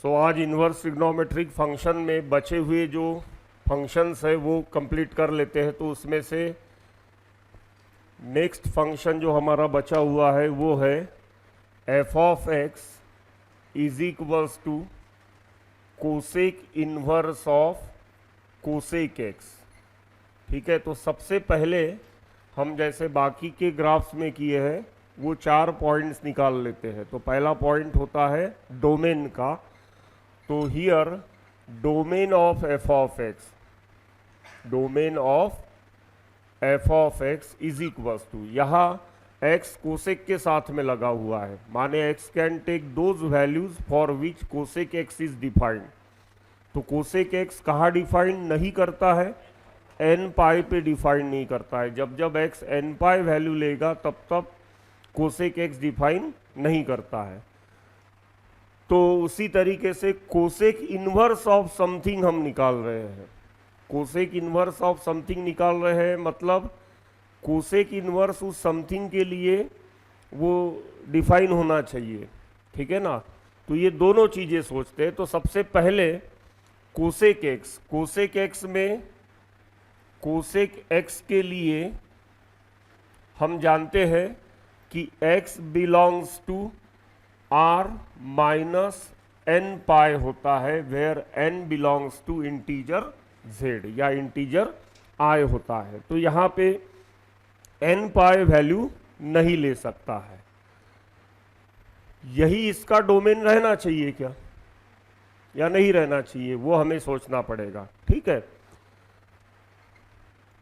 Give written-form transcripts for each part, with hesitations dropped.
सो आज inverse trigonometric function में बचे हुए जो फंक्शंस है वो कंप्लीट कर लेते हैं। तो उसमें से नेक्स्ट फंक्शन जो हमारा बचा हुआ है वो है f of x is equals to cosec inverse of cosec x. ठीक है, तो सबसे पहले हम जैसे बाकी के ग्राफ्स में किए हैं वो 4 पॉइंट्स निकाल लेते हैं। तो पहला पॉइंट होता है डोमेन का। तो here domain of f of x, domain of f of x is equals to, यहाँ एक्स कोसेक के साथ में लगा हुआ है, माने x can take those values for which cosec x is defined. तो कोसेक एक्स कहाँ डिफाइन नहीं करता है? एन पाई पे डिफाइन नहीं करता है। जब जब एक्स एन पाई वैल्यू लेगा तब तब कोसेक एक्स डिफाइन नहीं करता है। तो उसी तरीके से कोसेक इन्वर्स ऑफ समथिंग हम निकाल रहे हैं। कोसेक इन्वर्स ऑफ समथिंग निकाल रहे हैं मतलब कोसेक इन्वर्स उस समथिंग के लिए वो डिफाइन होना चाहिए। ठीक है ना, तो ये दोनों चीज़ें सोचते हैं। तो सबसे पहले कोसेक एक्स में कोसेक एक्स के लिए हम जानते हैं कि x belongs to r minus n pi होता है, where n belongs to integer z या इंटीजर i होता है। तो यहाँ पे n पाई वैल्यू नहीं ले सकता है। यही इसका डोमेन रहना चाहिए क्या या नहीं रहना चाहिए, वो हमें सोचना पड़ेगा। ठीक है,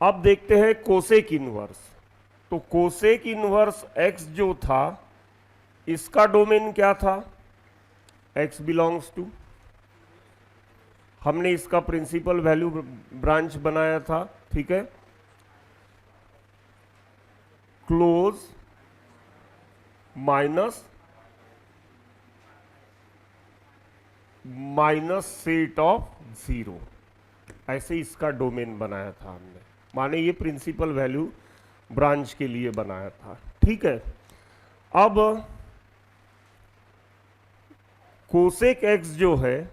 अब देखते हैं कोसेक इन्वर्स। तो कोसेक इन्वर्स x जो था इसका डोमेन क्या था? x बिलोंग्स टू, हमने इसका प्रिंसिपल वैल्यू ब्रांच बनाया था। ठीक है, क्लोज माइनस सेट ऑफ 0, ऐसे इसका डोमेन बनाया था हमने, माने ये प्रिंसिपल वैल्यू ब्रांच के लिए बनाया था। ठीक है, अब कोसेक एक्स जो है,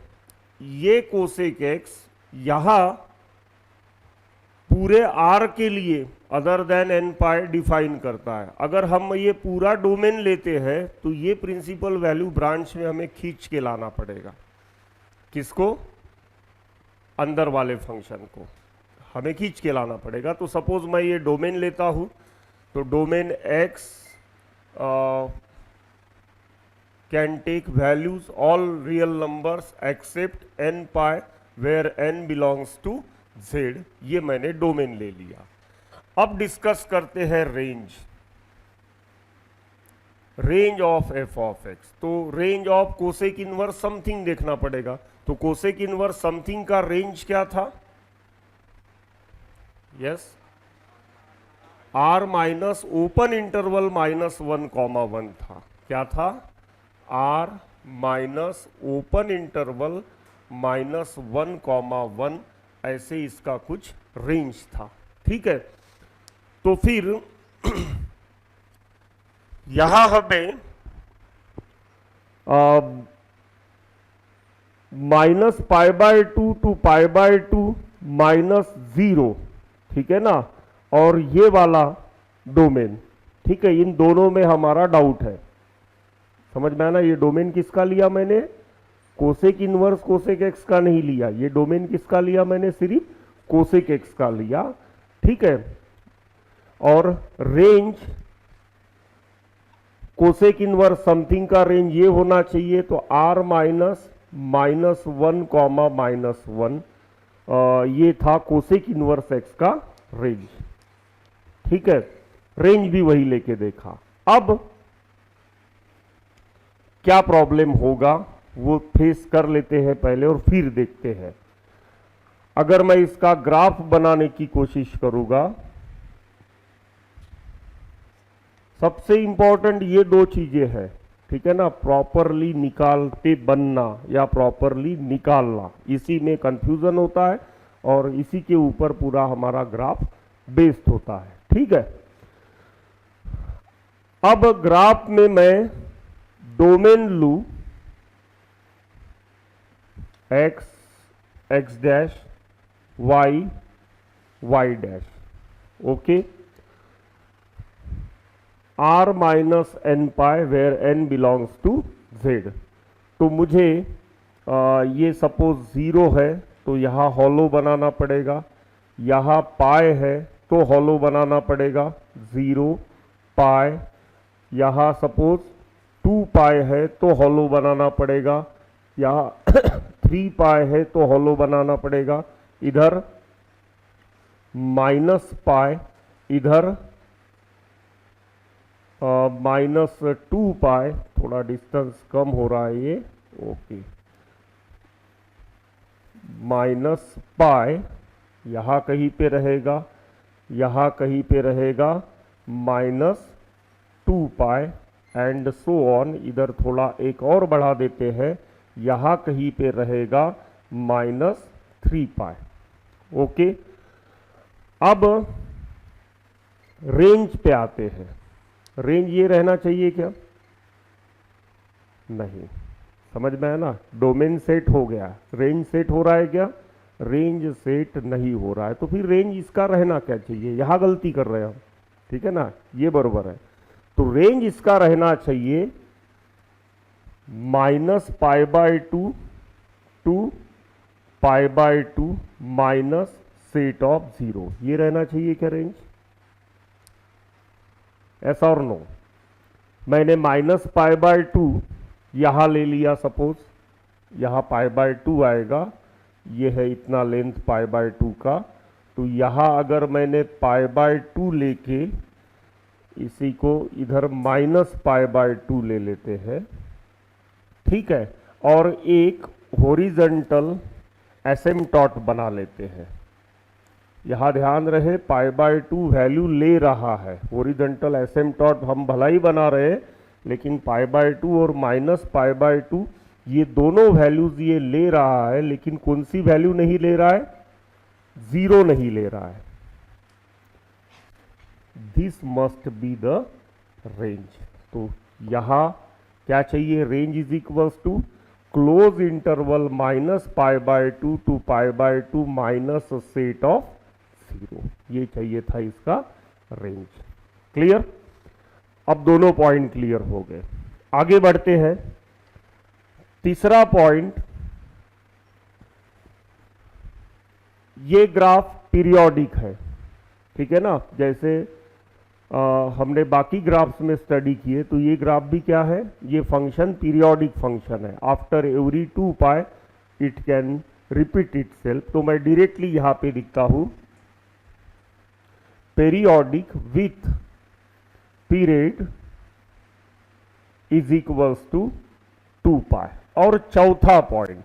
ये कोसेक एक्स यहां पूरे आर के लिए अदर देन एन पाई डिफाइन करता है। अगर हम ये पूरा डोमेन लेते हैं तो ये प्रिंसिपल वैल्यू ब्रांच में हमें खींच के लाना पड़ेगा। किसको? अंदर वाले फंक्शन को हमें खींच के लाना पड़ेगा। तो सपोज मैं ये डोमेन लेता हूं, तो domain x can take values all real numbers except n pi where n belongs to z। ये मैंने डोमेन ले लिया। अब डिस्कस करते हैं range of f of x. तो range of cosec inverse something देखना पड़ेगा। तो कोसेक इनवर्स समथिंग का रेंज क्या था? Yes, R minus open interval -1, था। क्या था? आर माइनस ओपन इंटरवल -1, ऐसे इसका कुछ रेंज था। ठीक है, तो फिर यहां हमें -π/2 to π/2 -0, ठीक है ना, और ये वाला डोमेन। ठीक है, इन दोनों में हमारा डाउट है। समझ में आना, ये डोमेन किसका लिया मैंने? कोसेक इनवर्स कोसेक एक्स का नहीं लिया। ये डोमेन किसका लिया मैंने? सिर्फ कोसेक एक्स का लिया। ठीक है, और रेंज कोसेक इनवर्स समथिंग का रेंज ये होना चाहिए। तो r माइनस -1, ये था कोसेक इनवर्स एक्स का रेंज। ठीक है, रेंज भी वही लेके देखा। अब क्या प्रॉब्लम होगा वो फेस कर लेते हैं पहले और फिर देखते हैं। अगर मैं इसका ग्राफ बनाने की कोशिश करूंगा, सबसे इंपॉर्टेंट ये 2 चीजें हैं। ठीक है ना, प्रॉपरली निकालते बनना या प्रॉपरली निकालना, इसी में कंफ्यूजन होता है और इसी के ऊपर पूरा हमारा ग्राफ बेस्ड होता है। ठीक है, अब ग्राफ में मैं डोमेन लूं x x dash y y dash. Okay, r minus n pi where n belongs to z। तो मुझे ये सपोज 0 है तो यहाँ हॉलो बनाना पड़ेगा, यहाँ पाई है तो हॉलो बनाना पड़ेगा 0 पाई, यहाँ सपोज 2 पाई है तो हॉलो बनाना पड़ेगा, यहाँ 3 पाई है तो हॉलो बनाना पड़ेगा, इधर माइनस पाई, इधर माइनस 2 पाई, थोड़ा डिस्टेंस कम हो रहा है ये, ओके, माइनस पाई यहाँ कहीं पे रहेगा, यहाँ कहीं पे रहेगा minus 2 pi and so on. इधर थोड़ा एक और बढ़ा देते हैं, यहाँ कहीं पे रहेगा माइनस 3 पाई। ओके, अब रेंज पे आते हैं। रेंज ये रहना चाहिए क्या? नहीं, समझ में है ना, डोमेन सेट हो गया, रेंज सेट हो रहा है क्या? रेंज सेट नहीं हो रहा है, तो फिर रेंज इसका रहना क्या चाहिए? यहां गलती कर रहे हैं हम, ठीक है ना, ये बरोबर है। तो रेंज इसका रहना चाहिए minus pi by 2 to pi by 2 minus set of 0, ये रहना चाहिए क्या रेंज? ऐसा और नो? मैंने माइनस पाई बाय 2 यहां ले लिया, सपोज यहां पाई बाय 2 आएगा, ये है इतना लेंथ पाई बाय 2 का, तो यहां अगर मैंने पाई बाय 2 लेके इसी को इधर माइनस पाई बाय 2 ले लेते हैं, ठीक है, और एक हॉरिजॉन्टल एसिम्पटोट बना लेते हैं। यहां ध्यान रहे पाई बाय 2 वैल्यू ले रहा है, हॉरिजॉन्टल एसिम्पटोट हम भला ही बना रहे हैं, लेकिन पाई बाय 2 और माइनस पाई बाय 2 ये दोनों वैल्यूज ये ले रहा है, लेकिन कौन सी वैल्यू नहीं ले रहा है? 0 नहीं ले रहा है। This must be the range. तो यहां क्या चाहिए? Range is equals to close interval minus pi by 2 to pi by 2 minus set of 0, ये चाहिए था इसका रेंज। क्लियर? अब दोनों पॉइंट क्लियर हो गए, आगे बढ़ते हैं। तीसरा पॉइंट, ये ग्राफ पीरियोडिक है, ठीक है ना, जैसे हमने बाकी ग्राफ्स में स्टडी किए, तो ये ग्राफ भी क्या है? ये फंक्शन पीरियोडिक फंक्शन है। After every 2 pi it can repeat itself. तो मैं डायरेक्टली यहां पे लिखता हूं periodic with period is equals to 2 pi. और चौथा पॉइंट,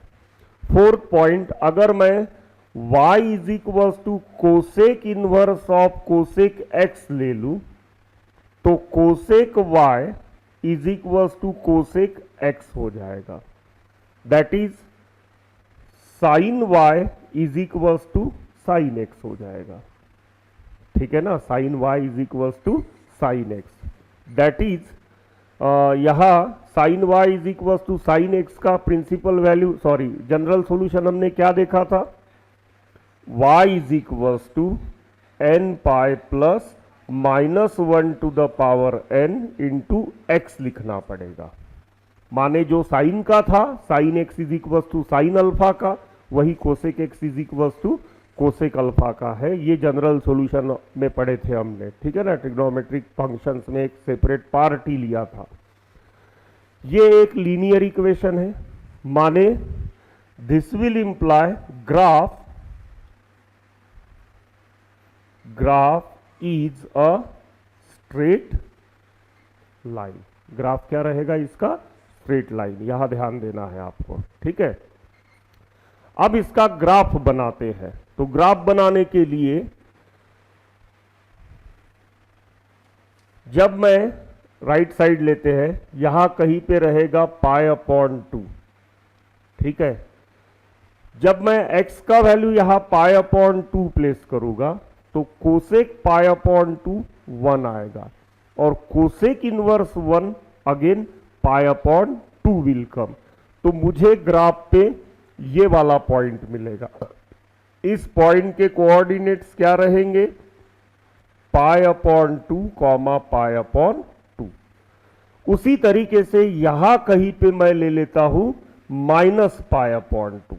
फोर्थ पॉइंट, अगर मैं y is equals to cosec inverse of cosec x ले लूं, तो कोसेक y is equals to cosec x हो जाएगा। That is sine y is equals to sine x हो जाएगा, ठीक है ना, sine y is equals to sine x। That is यहां sine y is equals to sine x का principal value, sorry general solution हमने क्या देखा था? y is equals to n pi plus -1 to the power n into x लिखना पड़ेगा। माने जो साइन का था, sine x is equals to sine alpha का, वही cosec x is equals to cosec alpha का है। ये जनरल सॉल्यूशन में पढ़े थे हमने, ठीक है ना, ट्रिग्नोमेट्रिक फंक्शंस में एक सेपरेट पार्ट ही लिया था। ये एक लीनियर इक्वेशन है, माने this will imply graph is a straight line. Graph क्या रहेगा इसका? स्ट्रेट लाइन, यहां ध्यान देना है आपको, ठीक है। अब इसका ग्राफ बनाते हैं। तो ग्राफ बनाने के लिए जब मैं राइट साइड लेते हैं, यहां कहीं पे रहेगा पाई अपॉन 2, ठीक है। जब मैं x का वैल्यू यहां पाई अपॉन 2 प्लेस करूंगा, तो कोसेक पाई अपॉन 2 1 आएगा, और cosec inverse 1 again pi upon 2 will come. तो मुझे ग्राफ पे ये वाला पॉइंट मिलेगा। इस पॉइंट के कोऑर्डिनेट्स क्या रहेंगे, π/2 π/2। उसी तरीके से यहां कहीं पे मैं ले लेता हूं -π/2।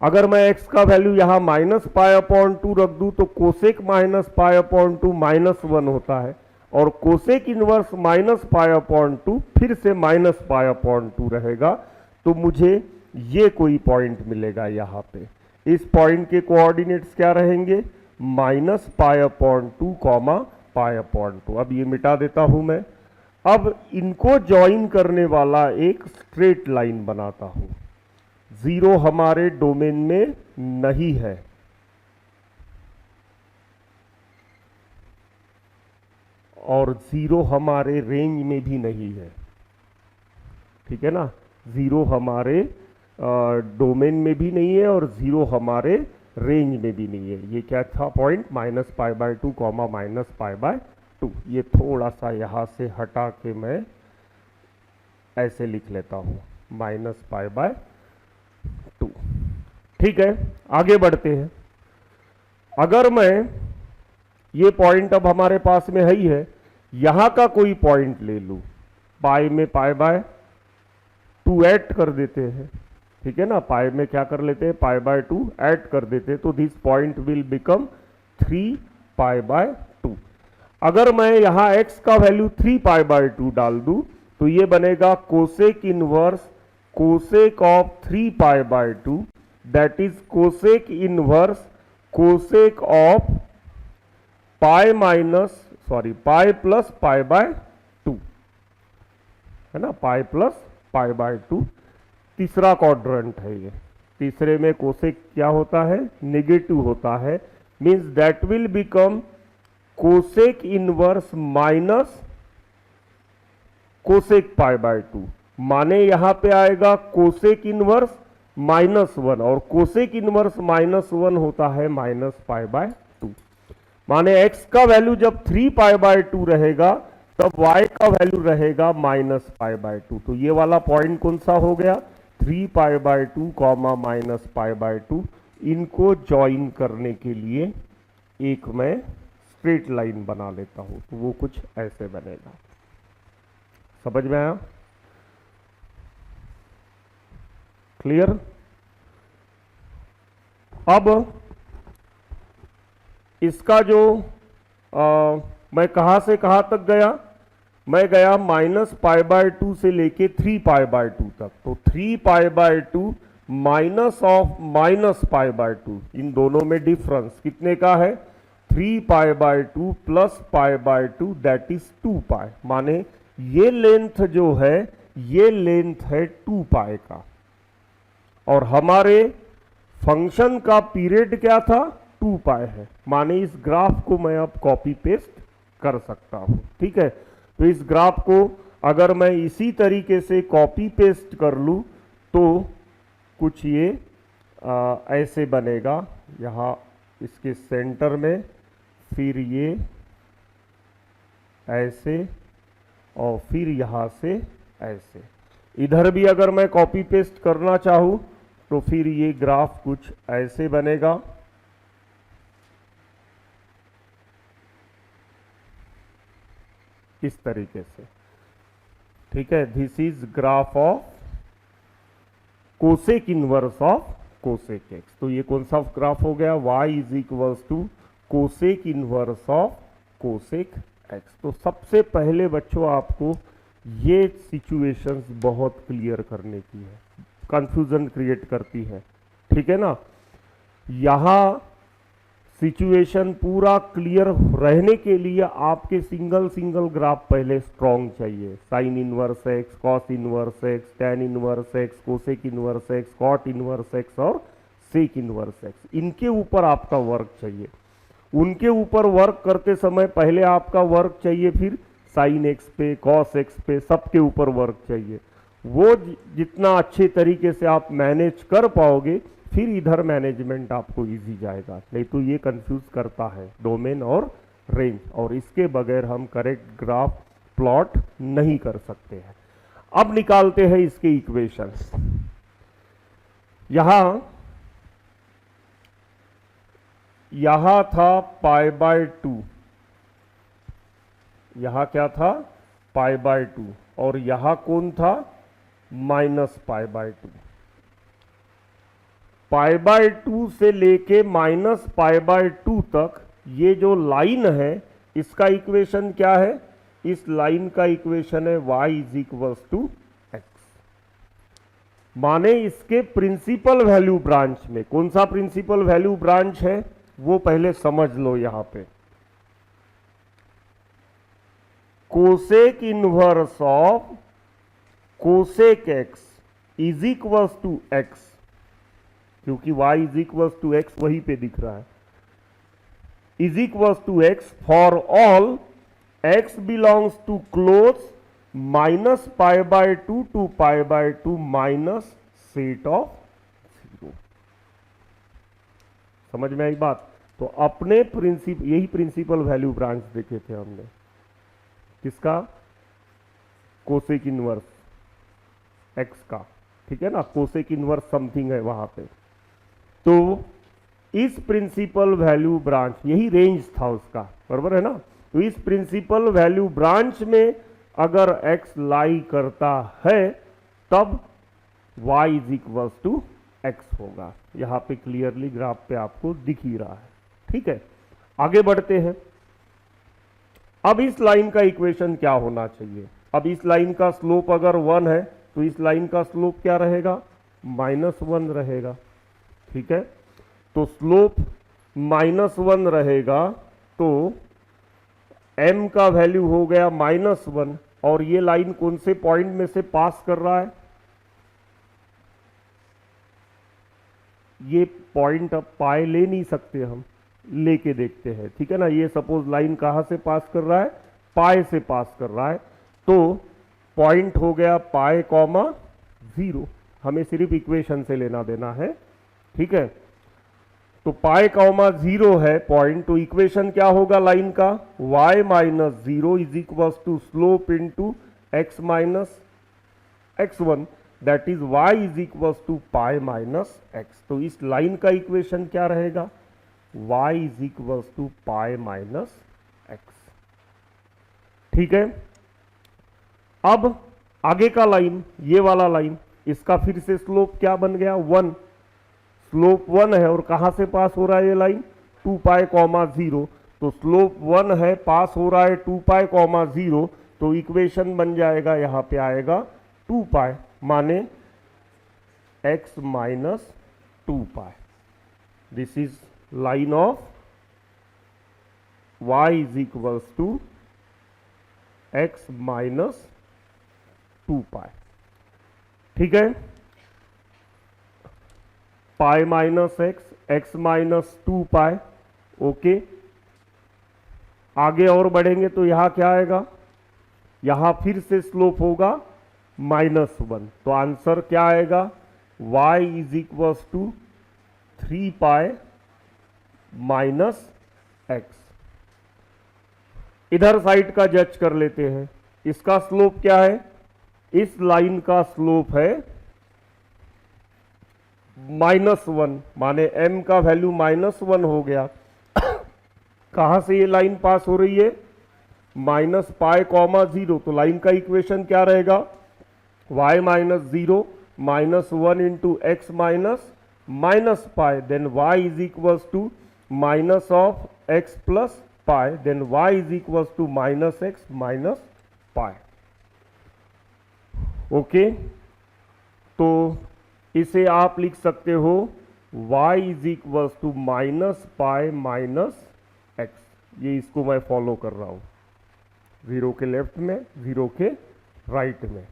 अगर मैं x का वैल्यू यहां -π/2 रख दूं तो कोसेक -π/2 -1 होता है, और कोसेक इनवर्स -π/2 फिर से -π/2 रहेगा। तो मुझे ये कोई पॉइंट मिलेगा यहां पे। इस पॉइंट के कोऑर्डिनेट्स क्या रहेंगे, -π/2 π/2। अब ये मिटा देता हूं मैं। अब इनको ज्वाइन करने वाला एक स्ट्रेट लाइन बनाता हूं। 0 हमारे डोमेन में नहीं है, और 0 हमारे रेंज में भी नहीं है, ठीक है ना। 0 हमारे डोमेन में भी नहीं है और 0 हमारे रेंज में भी नहीं है। ये क्या था पॉइंट, -π/2 -π/2। ये थोड़ा सा यहां से हटा के मैं ऐसे लिख लेता हूं, -π/2। ठीक है, आगे बढ़ते हैं। अगर मैं ये पॉइंट अब हमारे पास में है ही है, यहां का कोई पॉइंट ले लूं, पाई में π/2 ऐड कर देते हैं, ठीक है ना। पाई में क्या कर लेते हैं, π/2 ऐड कर देते हैं, तो दिस पॉइंट विल बिकम 3π/2। अगर मैं यहां x का वैल्यू 3π/2 डाल दूं तो ये बनेगा cosec inverse cosec of 3π/2, that is cosec inverse cosec of pi plus π/2, है ना, पाई प्लस π/2। तीसरा क्वाड्रेंट है ये। तीसरे में कोसेक क्या होता है, नेगेटिव होता है, means that will become cosec inverse minus cosec π/2। माने यहां पे आएगा कोसेक इनवर्स -1, और कोसेक इनवर्स -1 होता है -π/2। माने x का वैल्यू जब 3π/2 रहेगा तब y का वैल्यू रहेगा -π/2। तो ये वाला पॉइंट कौन सा हो गया, 3π/2 -π/2। इनको ज्वाइन करने के लिए एक मैं स्ट्रेट लाइन बना लेता हूं, तो वो कुछ ऐसे बनेगा। समझ में आया, क्लियर। अब इसका जो मैं कहां से कहां तक गया, मैं गया -π/2 से लेके 3π/2 तक। तो 3π/2 माइनस ऑफ -π/2, इन दोनों में डिफरेंस कितने का है, 3π/2 प्लस π/2, दैट इज 2π। माने ये लेंथ जो है ये लेंथ है 2π का, और हमारे फंक्शन का पीरियड क्या था, 2π है। माने इस ग्राफ को मैं अब कॉपी पेस्ट कर सकता हूं, ठीक है। तो इस ग्राफ को अगर मैं इसी तरीके से कॉपी पेस्ट कर लूं तो कुछ ये ऐसे बनेगा, यहाँ इसके सेंटर में, फिर ये ऐसे, और फिर यहाँ से ऐसे। इधर भी अगर मैं कॉपी पेस्ट करना चाहूँ तो फिर ये ग्राफ कुछ ऐसे बनेगा। इस तरीके से, ठीक है। This is graph of cosec inverse of cosec x. तो ये कौन सा ग्राफ हो गया, y is equals to cosec inverse of cosec x. तो सबसे पहले बच्चों आपको ये सिचुएशंस बहुत क्लियर करने की है, कंफ्यूजन क्रिएट करती है, ठीक है ना। यहां सिचुएशन पूरा क्लियर रहने के लिए आपके सिंगल ग्राफ पहले स्ट्रॉन्ग चाहिए। Sine inverse x, cos inverse x, tan inverse x, cosec inverse x, cot inverse x और सेक इनवर्स एक्स, इनके ऊपर आपका वर्क चाहिए। उनके ऊपर वर्क करते समय पहले आपका वर्क चाहिए, फिर साइन एक्स पे, कॉस एक्स पे, सबके ऊपर वर्क चाहिए। वो जितना अच्छे तरीके से आप मैनेज कर पाओगे, फिर इधर मैनेजमेंट आपको इजी जाएगा। नहीं तो ये कंफ्यूज करता है डोमेन और रेंज, और इसके बगैर हम करेक्ट ग्राफ प्लॉट नहीं कर सकते हैं। अब निकालते हैं इसके इक्वेशंस। यहां था π/2, यहां क्या था π/2, और यहां कौन था -π/2। π/2 से लेके -π/2 तक ये जो लाइन है इसका इक्वेशन क्या है? इस लाइन का इक्वेशन है y = x। माने इसके प्रिंसिपल वैल्यू ब्रांच में, कौन सा प्रिंसिपल वैल्यू ब्रांच है वो पहले समझ लो। यहां पे cosec inverse of cosec x = x, क्योंकि y = x वहीं पे दिख रहा है, =x for all x belongs to close -π/2 to π/2 minus set of 0। समझ में आई बात? तो अपने यही प्रिंसिपल वैल्यू ब्रांच देखे थे हमने, किसका? कोसेक इनवर्स x का, ठीक है ना, कोसेक इनवर्स समथिंग है वहां पे। तो इस प्रिंसिपल वैल्यू ब्रांच, यही रेंज था उसका, बराबर है ना। तो इस प्रिंसिपल वैल्यू ब्रांच में अगर x लाई करता है तब y = x होगा। यहां पे क्लियरली ग्राफ पे आपको दिख ही रहा है, ठीक है। आगे बढ़ते हैं। अब इस लाइन का इक्वेशन क्या होना चाहिए? अब इस लाइन का स्लोप अगर 1 है तो इस लाइन का स्लोप क्या रहेगा? -1 रहेगा, ठीक है। तो स्लोप -1 रहेगा तो m का वैल्यू हो गया -1, और ये लाइन कौन से पॉइंट में से पास कर रहा है? ये पॉइंट अब पाए ले नहीं सकते, हम लेके देखते हैं, ठीक है ना। ये सपोज लाइन कहां से पास कर रहा है? पाए से पास कर रहा है, तो पॉइंट हो गया π, 0। हमें सिर्फ इक्वेशन से लेना देना है, ठीक है। तो π, 0 है पॉइंट, तो इक्वेशन क्या होगा लाइन का? y - 0 = slope into x - x1, that is y = π - x। तो इस लाइन का इक्वेशन क्या रहेगा? y = π - x, ठीक है। अब आगे का लाइन, ये वाला लाइन, इसका फिर से स्लोप क्या बन गया? 1। स्लोप 1 है और कहां से पास हो रहा है ये लाइन? 2π, 0। तो स्लोप 1 है, पास हो रहा है 2π, 0, तो इक्वेशन बन जाएगा, यहां पे आएगा 2π, माने x - 2π। This is line of y = x - 2π, ठीक है। π - x - 2π, ओके। आगे और बढ़ेंगे तो यहां क्या आएगा? यहां फिर से स्लोप होगा -1, तो आंसर क्या आएगा? y = 3π - x। इधर साइड का जज कर लेते हैं। इसका स्लोप क्या है? इस लाइन का स्लोप है -1, माने m का वैल्यू -1 हो गया। कहां से ये लाइन पास हो रही है? -π, 0। तो लाइन का इक्वेशन क्या रहेगा? y - 0 -1 into x -π, then y = minus of x plus pi, then y = -x -π। Okay, तो इसे आप लिख सकते हो y = -π - x। ये इसको मैं फॉलो कर रहा हूं, 0 के लेफ्ट में, 0 के राइट में।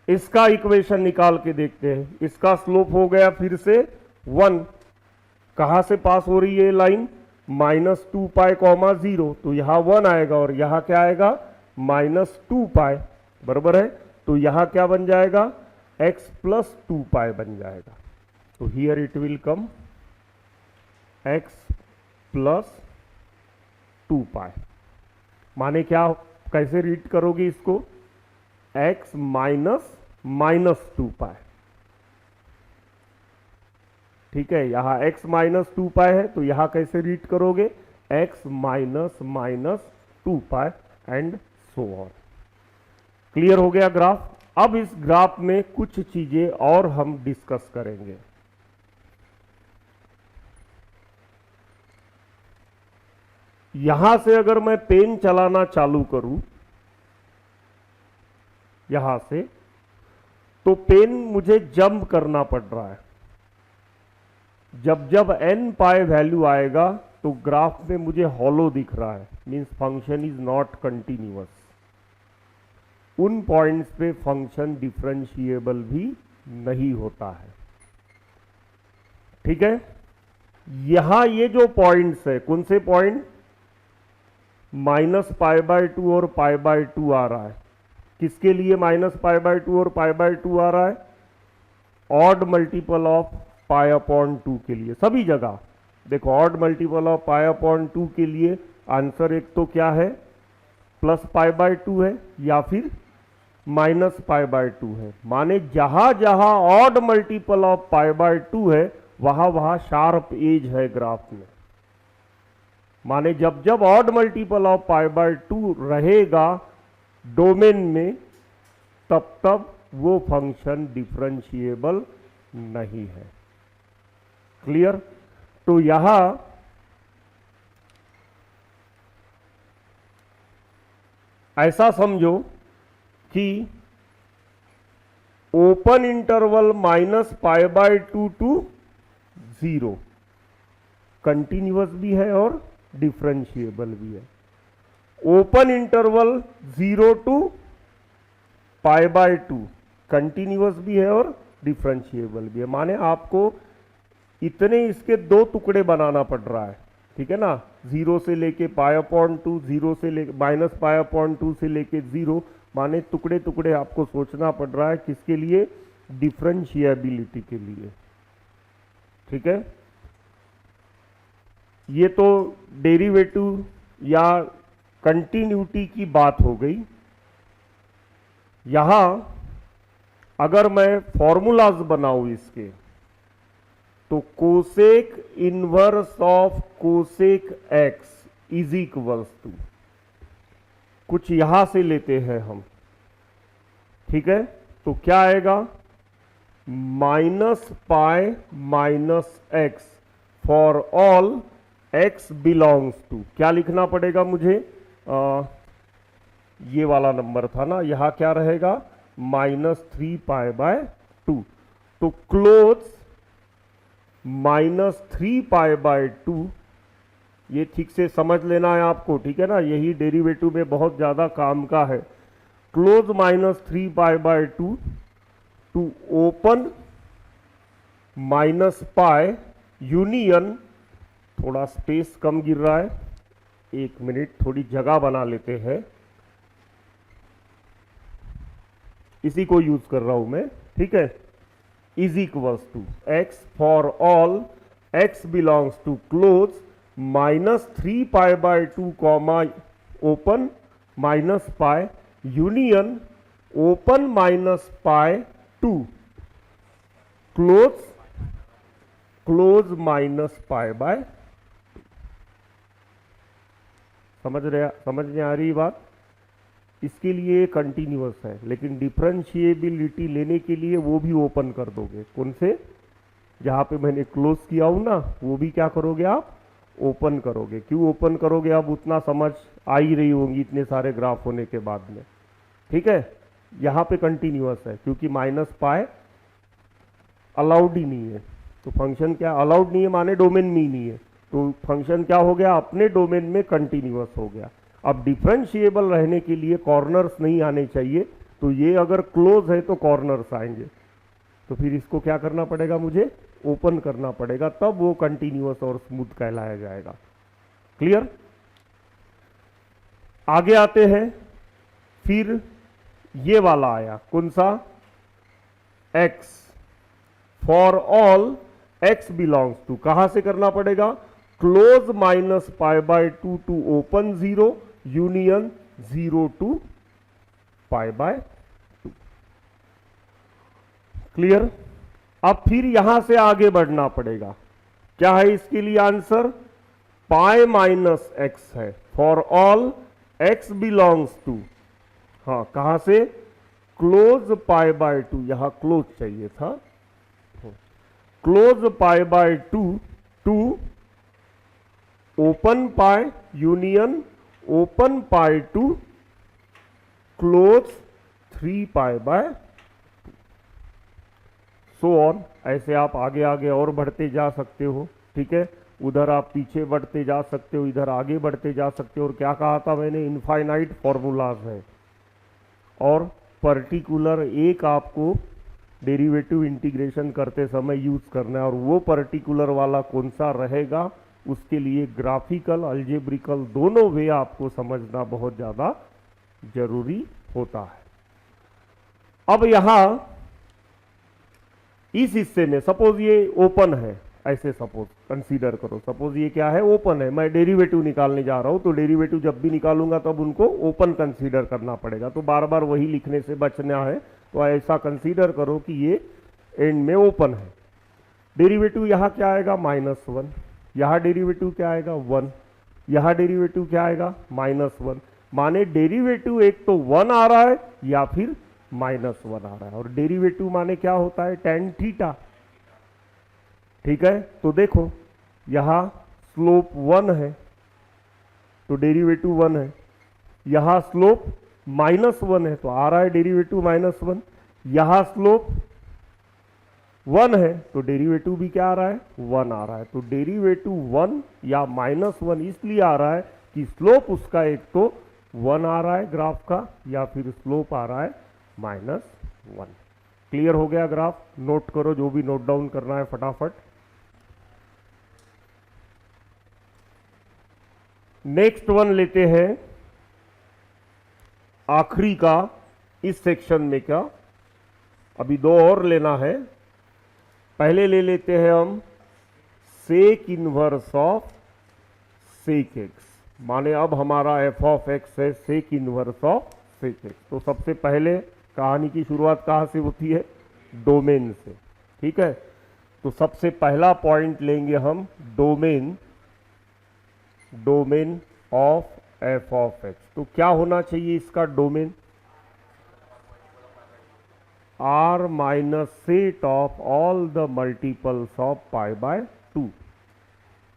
इसका इक्वेशन निकाल के देखते हैं। इसका स्लोप हो गया फिर से 1। कहां से पास हो रही है लाइन? -2π, 0। तो यहां 1 आएगा और यहां क्या आएगा? -2π, बराबर है। तो यहां क्या बन जाएगा? x + 2π बन जाएगा। तो here it will come x + 2π, माने क्या? कैसे रीड करोगे इसको? x - -2π। ठीक है, यहां x माइनस 2 पाई है तो यहां कैसे रीड करोगे, x minus minus 2 pi and so on. Clear हो गया ग्राफ। अब इस ग्राफ में कुछ चीजें और हम डिस्कस करेंगे। यहां से अगर मैं पेन चलाना चालू करूं यहां से, तो पेन मुझे जंप करना पड़ रहा है। जब जब n पाई वैल्यू आएगा तो ग्राफ में मुझे हॉलो दिख रहा है, means function is not continuous. उन पॉइंट्स पे फंक्शन डिफरेंशिएबल भी नहीं होता है। ठीक है, यहां ये जो पॉइंट्स है, कौन से पॉइंट, -π/2 और π/2 आ रहा है। किसके लिए -π/2 और π/2 आ रहा है, ऑड मल्टीपल ऑफ π/2 के लिए। सभी जगह देखो ऑड मल्टीपल ऑफ π/2 के लिए आंसर एक तो क्या है, +π/2 है या फिर -π/2 है। माने जहां जहां ऑड मल्टीपल ऑफ π/2 है वहां वहां शार्प एज है ग्राफ में। माने जब जब ऑड मल्टीपल ऑफ π/2 रहेगा डोमेन में, तब तब वो फंक्शन डिफरेंशिएबल नहीं है। क्लियर। तो यहां ऐसा समझो कि ओपन इंटरवल -π/2 टू 0 कंटिन्यूअस भी है और डिफरेंशिएबल भी है। ओपन इंटरवल 0 टू π/2 कंटिन्यूअस भी है और डिफरेंशिएबल भी है। माने आपको इतने इसके दो टुकड़े बनाना पड़ रहा है, ठीक है ना, 0 से लेके π/2, 0 से लेके -π/2 से लेके 0। माने टुकड़े टुकड़े आपको सोचना पड़ रहा है, किसके लिए, डिफरेंशिएबिलिटी के लिए। ठीक है, ये तो डेरिवेटिव या कंटिन्यूटी की बात हो गई। यहां अगर मैं फॉर्मूलाज बनाऊं इसके, तो cosec inverse of cosec x is equals to, कुछ यहां से लेते हैं हम, ठीक है, तो क्या आएगा, -π minus x for all x belongs to, क्या लिखना पड़ेगा मुझे, ये वाला नंबर था ना, यहां क्या रहेगा, -3π/2। तो क्लोज -3π/2, ये ठीक से समझ लेना है आपको, ठीक है ना, यही डेरिवेटिव में बहुत ज्यादा काम का है। क्लोज -3π/2 टू ओपन -π यूनियन, थोड़ा स्पेस कम गिर रहा है, एक मिनट थोड़ी जगह बना लेते हैं, इसी को यूज कर रहा हूं मैं, ठीक है, is equals to x for all x belongs to close -3π/2 comma open -π union open -π2 close -π/2। समझ में आ रही बात। इसके लिए कंटिन्यूअस है, लेकिन डिफरेंशिएबिलिटी लेने के लिए वो भी ओपन कर दोगे, कौन से, जहां पे मैंने क्लोज किया हूं ना, वो भी क्या करोगे आप, ओपन करोगे। क्यों ओपन करोगे, अब उतना समझ आ ही रही होंगी इतने सारे ग्राफ होने के बाद में, ठीक है। यहां पे कंटिन्यूअस है क्योंकि -π अलाउड ही नहीं है, तो फंक्शन क्या अलाउड नहीं है, माने डोमेन में ही नहीं है, तो फंक्शन क्या हो गया, अपने डोमेन में कंटिन्यूअस हो गया। अब डिफरेंशिएबल रहने के लिए कॉर्नर्स नहीं आने चाहिए, तो ये अगर क्लोज है तो कॉर्नर्स आएंगे, तो फिर इसको क्या करना पड़ेगा, मुझे ओपन करना पड़ेगा, तब वो कंटिन्यूअस और स्मूथ कहलाया जाएगा। क्लियर। आगे आते हैं, फिर ये वाला आया, कौन सा, x for all x belongs to, कहां से करना पड़ेगा, close -π/2 to open 0 union 0 to π/2। Clear. अब फिर यहां से आगे बढ़ना पड़ेगा। क्या है इसके लिए आंसर? पाई माइनस एक्स है for all x belongs to, हाँ कहां से? क्लोज पाई बाय टू, यहां क्लोज चाहिए था, close pi by two to open pi union open pi to close 3 pi by, so on. ऐसे आप आगे आगे और बढ़ते जा सकते हो, ठीक है। उधर आप पीछे बढ़ते जा सकते हो, इधर आगे बढ़ते जा सकते हो। और क्या कहा था मैंने? इनफाइनाइट फॉर्मूलाज है और पर्टिकुलर एक आपको डेरिवेटिव इंटीग्रेशन करते समय यूज करना है, और वो पर्टिकुलर वाला कौन सा रहेगा उसके लिए ग्राफिकल अलजेब्रिकल दोनों वे आपको समझना बहुत ज़्यादा जरूरी होता है। अब यहां इस हिस्से में सपोज ये ओपन है, ऐसे सपोज कंसीडर करो, सपोज ये क्या है? ओपन है। मैं डेरिवेटिव निकालने जा रहा हूं, तो डेरिवेटिव जब भी निकालूंगा तब उनको ओपन कंसीडर करना पड़ेगा, तो बार बार वही लिखने से बचना है। तो ऐसा कंसीडर करो कि ये एंड में ओपन है। डेरिवेटिव यहां क्या आएगा? -1। यहां डेरिवेटिव क्या आएगा? 1। यहां डेरिवेटिव क्या आएगा? -1। माने डेरिवेटिव एक तो 1 आ रहा है या फिर -1 आ रहा है। और डेरिवेटिव माने क्या होता है? tan थीटा, ठीक है। तो देखो यहां स्लोप 1 है तो डेरिवेटिव 1 है, यहां स्लोप -1 है तो आ रहा है डेरिवेटिव -1। यहां स्लोप 1 है तो डेरिवेटिव भी क्या आ रहा है? 1 आ रहा है। तो डेरिवेटिव 1 या -1 इसलिए आ रहा है कि स्लोप उसका एक तो 1 आ रहा है ग्राफ का, या फिर स्लोप आ रहा है -1। क्लियर हो गया ग्राफ? नोट करो जो भी नोट डाउन करना है फटाफट। नेक्स्ट वन लेते हैं, आखिरी का इस सेक्शन में। क्या अभी दो और लेना है? पहले ले लेते हैं हम sec inverse of sec x. माने अब हमारा एफ ऑफ एक्स है sec inverse of sec x. तो सबसे पहले कहानी की शुरुआत कहां से होती है? डोमेन से, ठीक है। तो सबसे पहला पॉइंट लेंगे हम domain, domain of f of x. तो क्या होना चाहिए इसका domain? R minus set of all the multiples of pi by 2।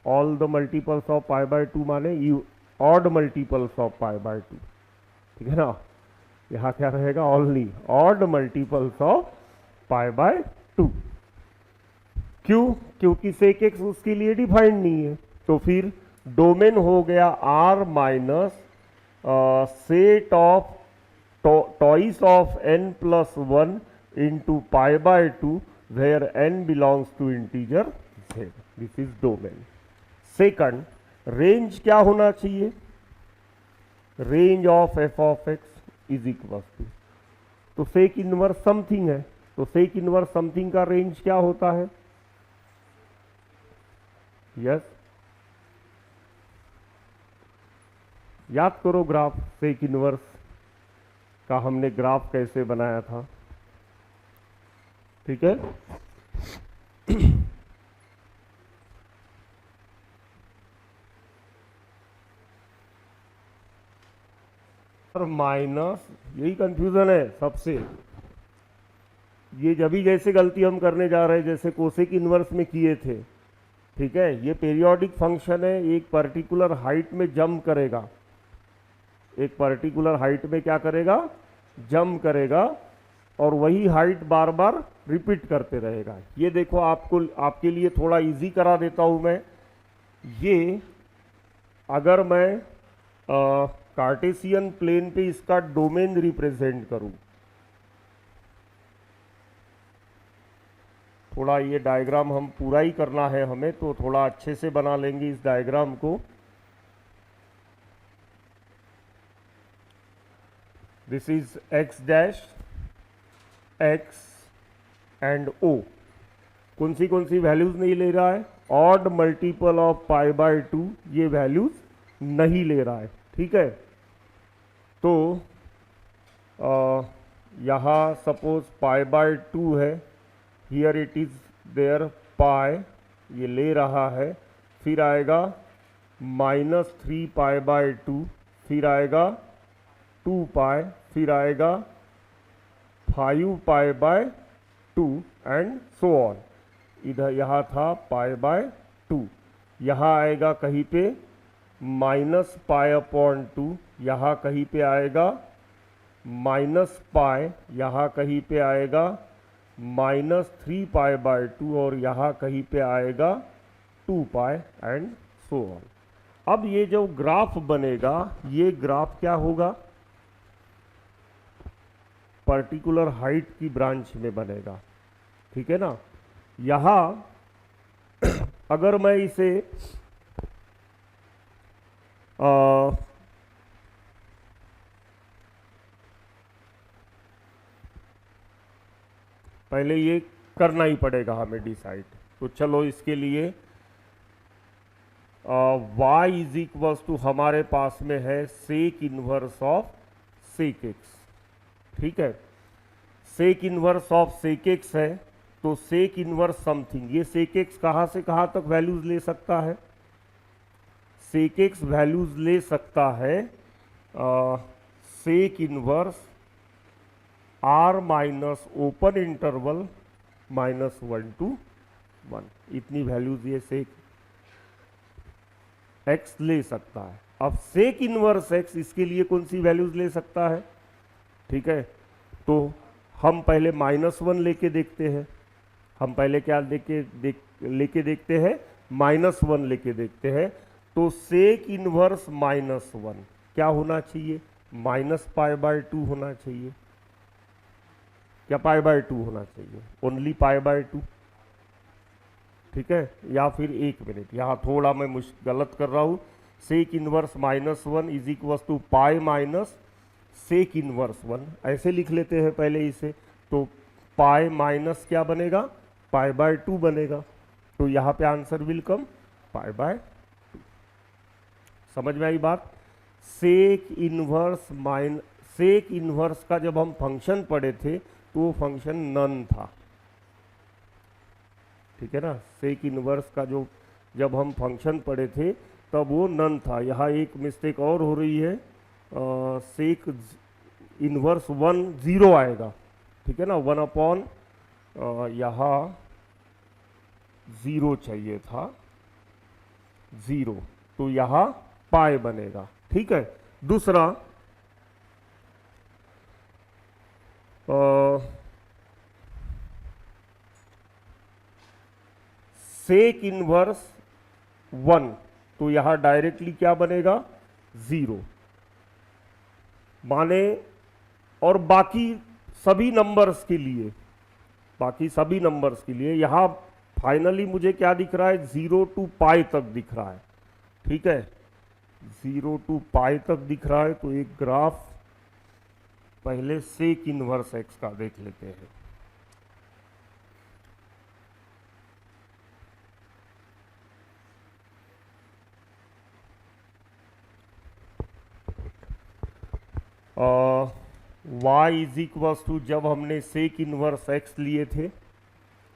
All the multiples of pi by 2 माने odd multiples of pi by 2, ठीक है ना। यहां क्या रहेगा? Only odd multiples of pi by 2। क्यों? क्योंकि सेक एक्स उसके लिए डिफाइंड नहीं है। तो फिर डोमेन हो गया R minus set of twice of n plus 1 into pi by 2 where n belongs to integer z। This is domain. Second, range क्या होना चाहिए? Range of f of x is equal to, तो sec inverse something है, तो sec inverse something का range क्या होता है? यस, याद करो ग्राफ सेक इनवर्स का हमने ग्राफ कैसे बनाया था, ठीक है। और माइनस, यही कंफ्यूजन है सबसे। ये जब भी जैसे गलती हम करने जा रहे हैं जैसे कोसेक इनवर्स में किए थे, ठीक है। ये पीरियोडिक फंक्शन है, एक पर्टिकुलर हाइट में जंप करेगा, एक पर्टिकुलर हाइट में क्या करेगा? जंप करेगा, और वही हाइट बार बार रिपीट करते रहेगा। ये देखो आपको, आपके लिए थोड़ा इजी करा देता हूं मैं। ये अगर मैं कार्टेशियन प्लेन पे इसका डोमेन रिप्रेजेंट करूं, थोड़ा ये डायग्राम हम पूरा ही करना है हमें, तो थोड़ा अच्छे से बना लेंगे इस डायग्राम को। This is x dash, x and O. कौन सी वैल्यूज नहीं ले रहा है? Odd multiple of pi by 2 ये वैल्यूज नहीं ले रहा है, ठीक है। तो यहाँ सपोज पाई बाय 2 है, हियर इट इज देयर पाई, ये ले रहा है, फिर आएगा -3π/2, फिर आएगा 2π, फिर आएगा 5π/2 एंड सो ऑन। इधर यहाँ था π/2, यहाँ आएगा कहीं पे -π/2, यहाँ कहीं पे आएगा -π, यहाँ कहीं पे आएगा -3π/2 और यहाँ कहीं पे आएगा 2π एंड सो ऑन। अब ये जो ग्राफ बनेगा, ये ग्राफ क्या होगा, पर्टिकुलर हाइट की ब्रांच में बनेगा, ठीक है ना। यहाँ अगर मैं इसे पहले ये करना ही पड़ेगा हमें डिसाइड, तो चलो इसके लिए y इज इक्वल्स टू हमारे पास में है sec inverse of sec x, ठीक है। Sec inverse of sec x है, तो सेक इनवर्स समथिंग, ये सेक एक्स कहाँ से कहाँ तक वैल्यूज ले सकता है, सेक एक्स वैल्यूज ले सकता है sec inverse r minus open interval -1 to 1, इतनी वैल्यूज ये सेक x ले सकता है। अब सेक इनवर्स x इसके लिए कौन सी वैल्यूज ले सकता है, ठीक है। तो हम पहले -1 लेके देखते हैं, हम पहले क्या लेके देखते हैं, -1 लेके देखते हैं। तो सेक इनवर्स -1 क्या होना चाहिए, -π/2 होना चाहिए, क्या π/2 होना चाहिए, ओनली π/2, ठीक है। या फिर 1 मिनट, यहाँ थोड़ा मैं गलत कर रहा हूँ। Sec inverse -1 is equal to pi minus sec inverse 1, ऐसे लिख लेते हैं पहले इसे। तो पाई माइनस क्या बनेगा, π/2 बनेगा, तो यहाँ पे आंसर विल कम π/2। समझ में आई बात। सेक इनवर्स का जब हम फंक्शन पढ़े थे तो वो फंक्शन नन था, ठीक है ना। सेक इनवर्स का जो जब हम फंक्शन पढ़े थे तब वो नन था। यहाँ एक मिस्टेक और हो रही है, सेक इनवर्स 1 0 आएगा, ठीक है ना, 1/, यहाँ 0 चाहिए था 0, तो यहाँ पाई बनेगा, ठीक है। दूसरा सेक इनवर्स 1, तो यहां डायरेक्टली क्या बनेगा 0 माने। और बाकी सभी नंबर्स के लिए यहां फाइनली मुझे क्या दिख रहा है, 0 to π तक दिख रहा है, ठीक है, 0 to π तक दिख रहा है। तो एक ग्राफ पहले सेक इनवर्स x का देख लेते हैं। y इज इक्वल्स टू, जब हमने सेक इनवर्स x लिए थे,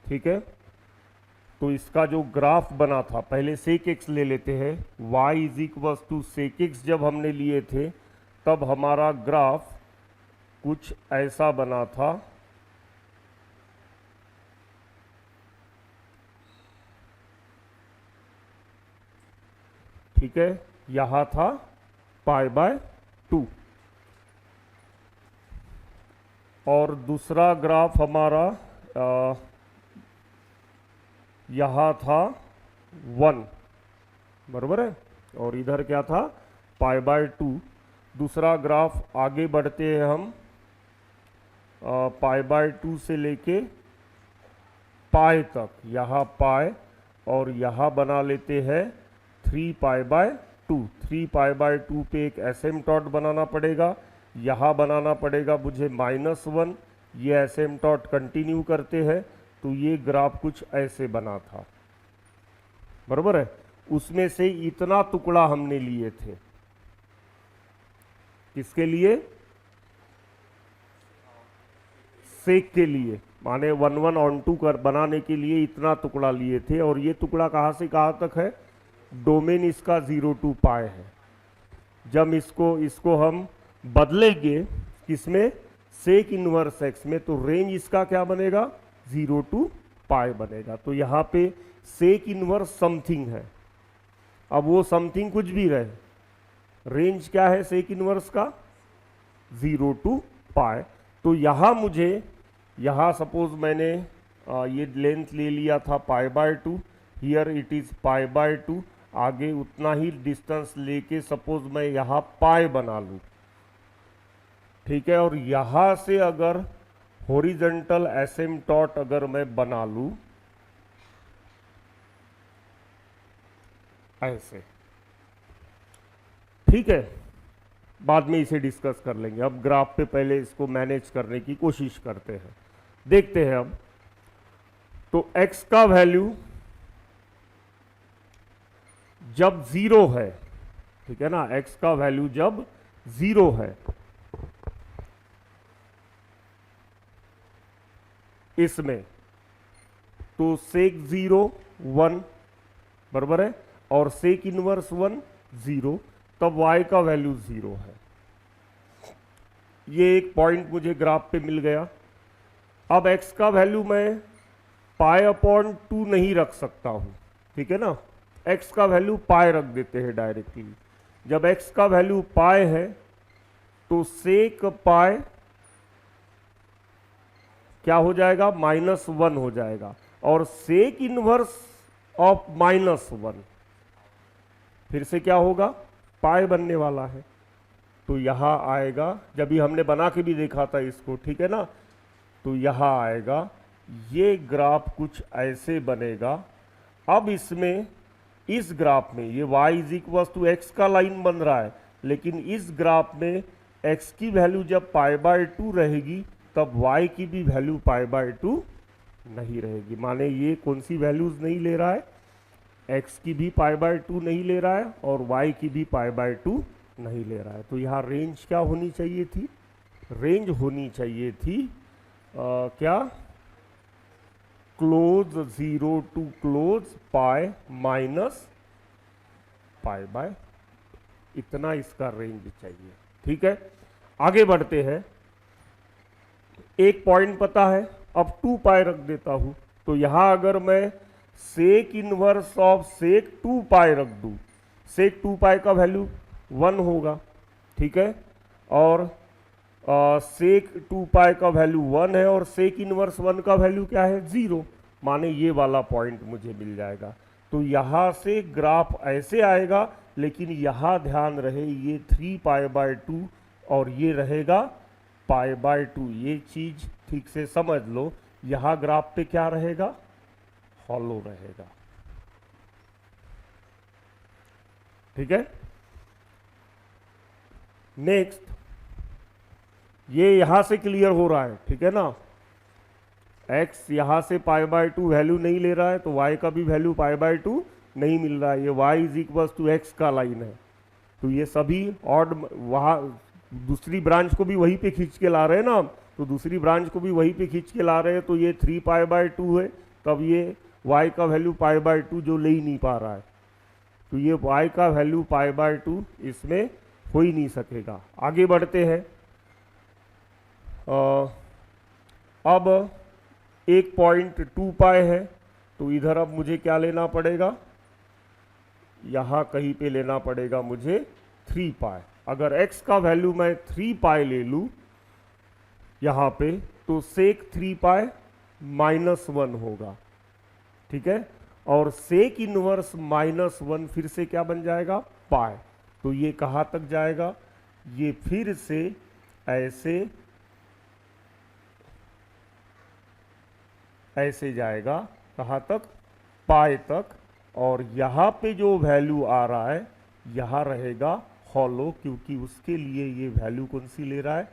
ठीक है, तो इसका जो ग्राफ बना था, पहले सेक x ले लेते हैं। y is equals to sec x जब हमने लिए थे तब हमारा ग्राफ कुछ ऐसा बना था, ठीक है, यहां था π/2। और दूसरा ग्राफ हमारा यहाँ था 1, बराबर है, और इधर क्या था π/2। दूसरा ग्राफ आगे बढ़ते हैं हम, π/2 से लेके पाई तक, यहाँ पाई, और यहाँ बना लेते हैं 3π/2। 3π/2 पे एक एसिम्पटोट बनाना पड़ेगा, यहाँ बनाना पड़ेगा मुझे -1, ये एसिम्पटोट कंटिन्यू करते हैं, तो ये ग्राफ कुछ ऐसे बना था, बराबर है। उसमें से इतना टुकड़ा हमने लिए थे, किसके लिए, सेक के लिए, माने 1 1 ऑन 2 कर बनाने के लिए इतना टुकड़ा लिए थे, और ये टुकड़ा कहाँ से कहाँ तक है, डोमेन इसका 0 to पाई है। जब इसको हम बदलेंगे किसमें, सेक इनवर्स एक्स में, तो रेंज इसका क्या बनेगा, 0 to पाई बनेगा। तो यहाँ पे सेक इनवर्स समथिंग है, अब वो समथिंग कुछ भी रहे, रेंज क्या है सेक इनवर्स का, 0 to पाई। तो यहाँ मुझे, यहाँ सपोज मैंने ये लेंथ ले लिया था π/2, हियर इट इज π/2, आगे उतना ही डिस्टेंस लेके सपोज मैं यहाँ पाई बना लूँ, ठीक है, और यहाँ से अगर हॉरिजॉन्टल एसिम्पटोट अगर मैं बना लूँ ऐसे, ठीक है, बाद में इसे डिस्कस कर लेंगे। अब ग्राफ पे पहले इसको मैनेज करने की कोशिश करते हैं, देखते हैं। अब तो x का वैल्यू जब 0 है, ठीक है ना, x का वैल्यू जब 0 है इसमें, तो सेक 0 1 बराबर है, और सेक इनवर्स 1 0, तब y का वैल्यू 0 है। ये एक पॉइंट मुझे ग्राफ पे मिल गया। अब x का वैल्यू मैं π/2 नहीं रख सकता हूं, ठीक है ना, x का वैल्यू पाई रख देते हैं डायरेक्टली। जब x का वैल्यू पाई है तो सेक पाई क्या हो जाएगा, -1 हो जाएगा, और सेक इनवर्स ऑफ -1 फिर से क्या होगा, पाई बनने वाला है। तो यहां आएगा, जब भी हमने बना के भी देखा था इसको, ठीक है ना, तो यहां आएगा, ये ग्राफ कुछ ऐसे बनेगा। अब इसमें, इस ग्राफ में ये y = x का लाइन बन रहा है, लेकिन इस ग्राफ में x की वैल्यू जब π/2 रहेगी तब y की भी वैल्यू π/2 नहीं रहेगी। माने ये कौन सी वैल्यूज नहीं ले रहा है, x की भी π/2 नहीं ले रहा है और y की भी π/2 नहीं ले रहा है। तो यहाँ रेंज क्या होनी चाहिए थी, रेंज होनी चाहिए थी क्या, close 0 to close pi minus π/, इतना इसका रेंज चाहिए, ठीक है। आगे बढ़ते हैं, एक पॉइंट पता है, अब 2 पाई रख देता हूं, तो यहां अगर मैं सेक इनवर्स ऑफ सेक 2 पाई रख दूं, सेक 2 पाई का वैल्यू 1 होगा, ठीक है, और सेक 2 पाई का वैल्यू 1 है, और सेक इनवर्स 1 का वैल्यू क्या है, 0, माने ये वाला पॉइंट मुझे मिल जाएगा। तो यहाँ से ग्राफ ऐसे आएगा, लेकिन यहाँ ध्यान रहे ये 3 π/2 और ये रहेगा π/2, ये चीज ठीक से समझ लो। यहाँ ग्राफ पे क्या रहेगा, हॉलो रहेगा, ठीक है। नेक्स्ट, ये यहां से क्लियर हो रहा है, ठीक है ना, x यहां से π/2 वैल्यू नहीं ले रहा है, तो y का भी वैल्यू π/2 नहीं मिल रहा है, ये y = x का लाइन है। तो ये सभी ऑड, वहां दूसरी ब्रांच को भी वहीं पे खींच के ला रहे हैं ना, तो दूसरी ब्रांच को भी वहीं पे खींच के ला रहे हैं, तो ये 3 π/2 है, तब ये y का वैल्यू π/2 जो ले ही नहीं पा रहा है, तो ये y का वैल्यू π/2 इसमें हो ही नहीं सकेगा। आगे बढ़ते हैं, अब एक पॉइंट 2 पाई है, तो इधर अब मुझे क्या लेना पड़ेगा, यहाँ कहीं पे लेना पड़ेगा मुझे 3 पाई। अगर x का वैल्यू मैं 3 पाई ले लूँ यहाँ पे, तो सेक 3 पाई -1 होगा, ठीक है, और सेक इनवर्स -1 फिर से क्या बन जाएगा, पाई। तो ये कहाँ तक जाएगा, ये फिर से ऐसे जाएगा, कहाँ तक, पाई तक, और यहाँ पे जो वैल्यू आ रहा है यहाँ रहेगा हॉलो, क्योंकि उसके लिए ये वैल्यू कौन सी ले रहा है,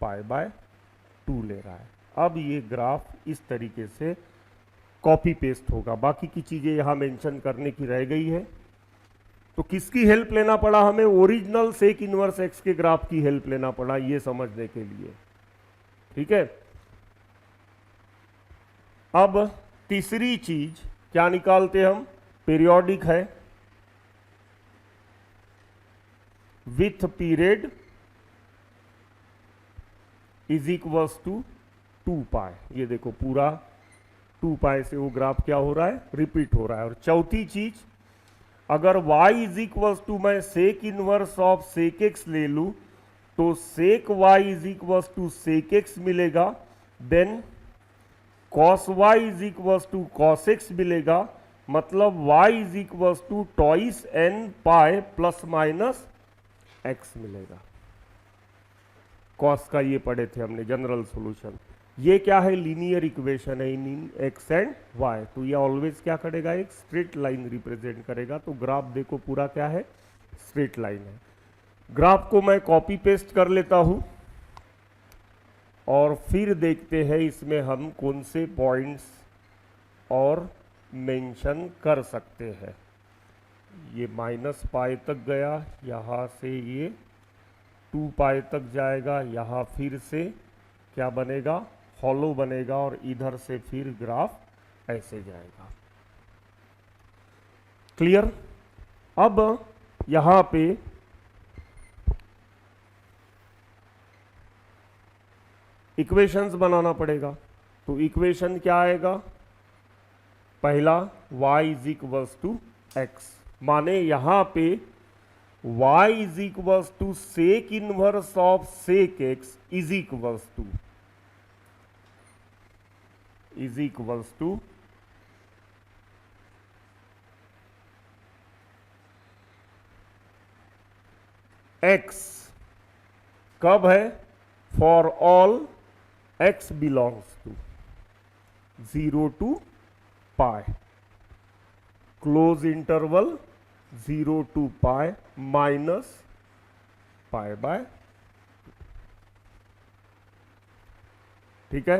π/2 ले रहा है। अब ये ग्राफ इस तरीके से कॉपी पेस्ट होगा, बाकी की चीज़ें यहाँ मेंशन करने की रह गई है। तो किसकी हेल्प लेना पड़ा हमें, ओरिजिनल सेक इनवर्स एक्स के ग्राफ की हेल्प लेना पड़ा ये समझने के लिए, ठीक है। अब तीसरी चीज क्या निकालते हम, पीरियोडिक है with period is equals to 2 pi. ये देखो पूरा 2 पाई से वो ग्राफ क्या हो रहा है, रिपीट हो रहा है। और चौथी चीज, अगर y इज इक्वल्स टू मैं sec inverse of sec x ले लूं तो sec y is equals to sec x मिलेगा, then cos y is equals to cos x मिलेगा, मतलब y is equals to twice n pi plus minus x मिलेगा। Cos का ये पढ़े थे हमने जनरल सॉल्यूशन। ये क्या है, लीनियर इक्वेशन है इन एक्स एंड वाई, तो ये ऑलवेज क्या करेगा, एक स्ट्रेट लाइन रिप्रेजेंट करेगा। तो ग्राफ देखो पूरा क्या है, स्ट्रेट लाइन है। ग्राफ को मैं कॉपी पेस्ट कर लेता हूं और फिर देखते हैं इसमें हम कौन से पॉइंट्स और मेंशन कर सकते हैं। ये माइनस पाई तक गया, यहाँ से ये 2 पाई तक जाएगा, यहाँ फिर से क्या बनेगा, हॉलो बनेगा, और इधर से फिर ग्राफ ऐसे जाएगा। क्लियर। अब यहां पे इक्वेशंस बनाना पड़ेगा। तो इक्वेशन क्या आएगा, पहला y is equals to x, माने यहां पे y is equals to sec inverse of sec x is equals to x कब है, for all x belongs to 0 to pi, close interval 0 to pi minus pi by, ठीक है।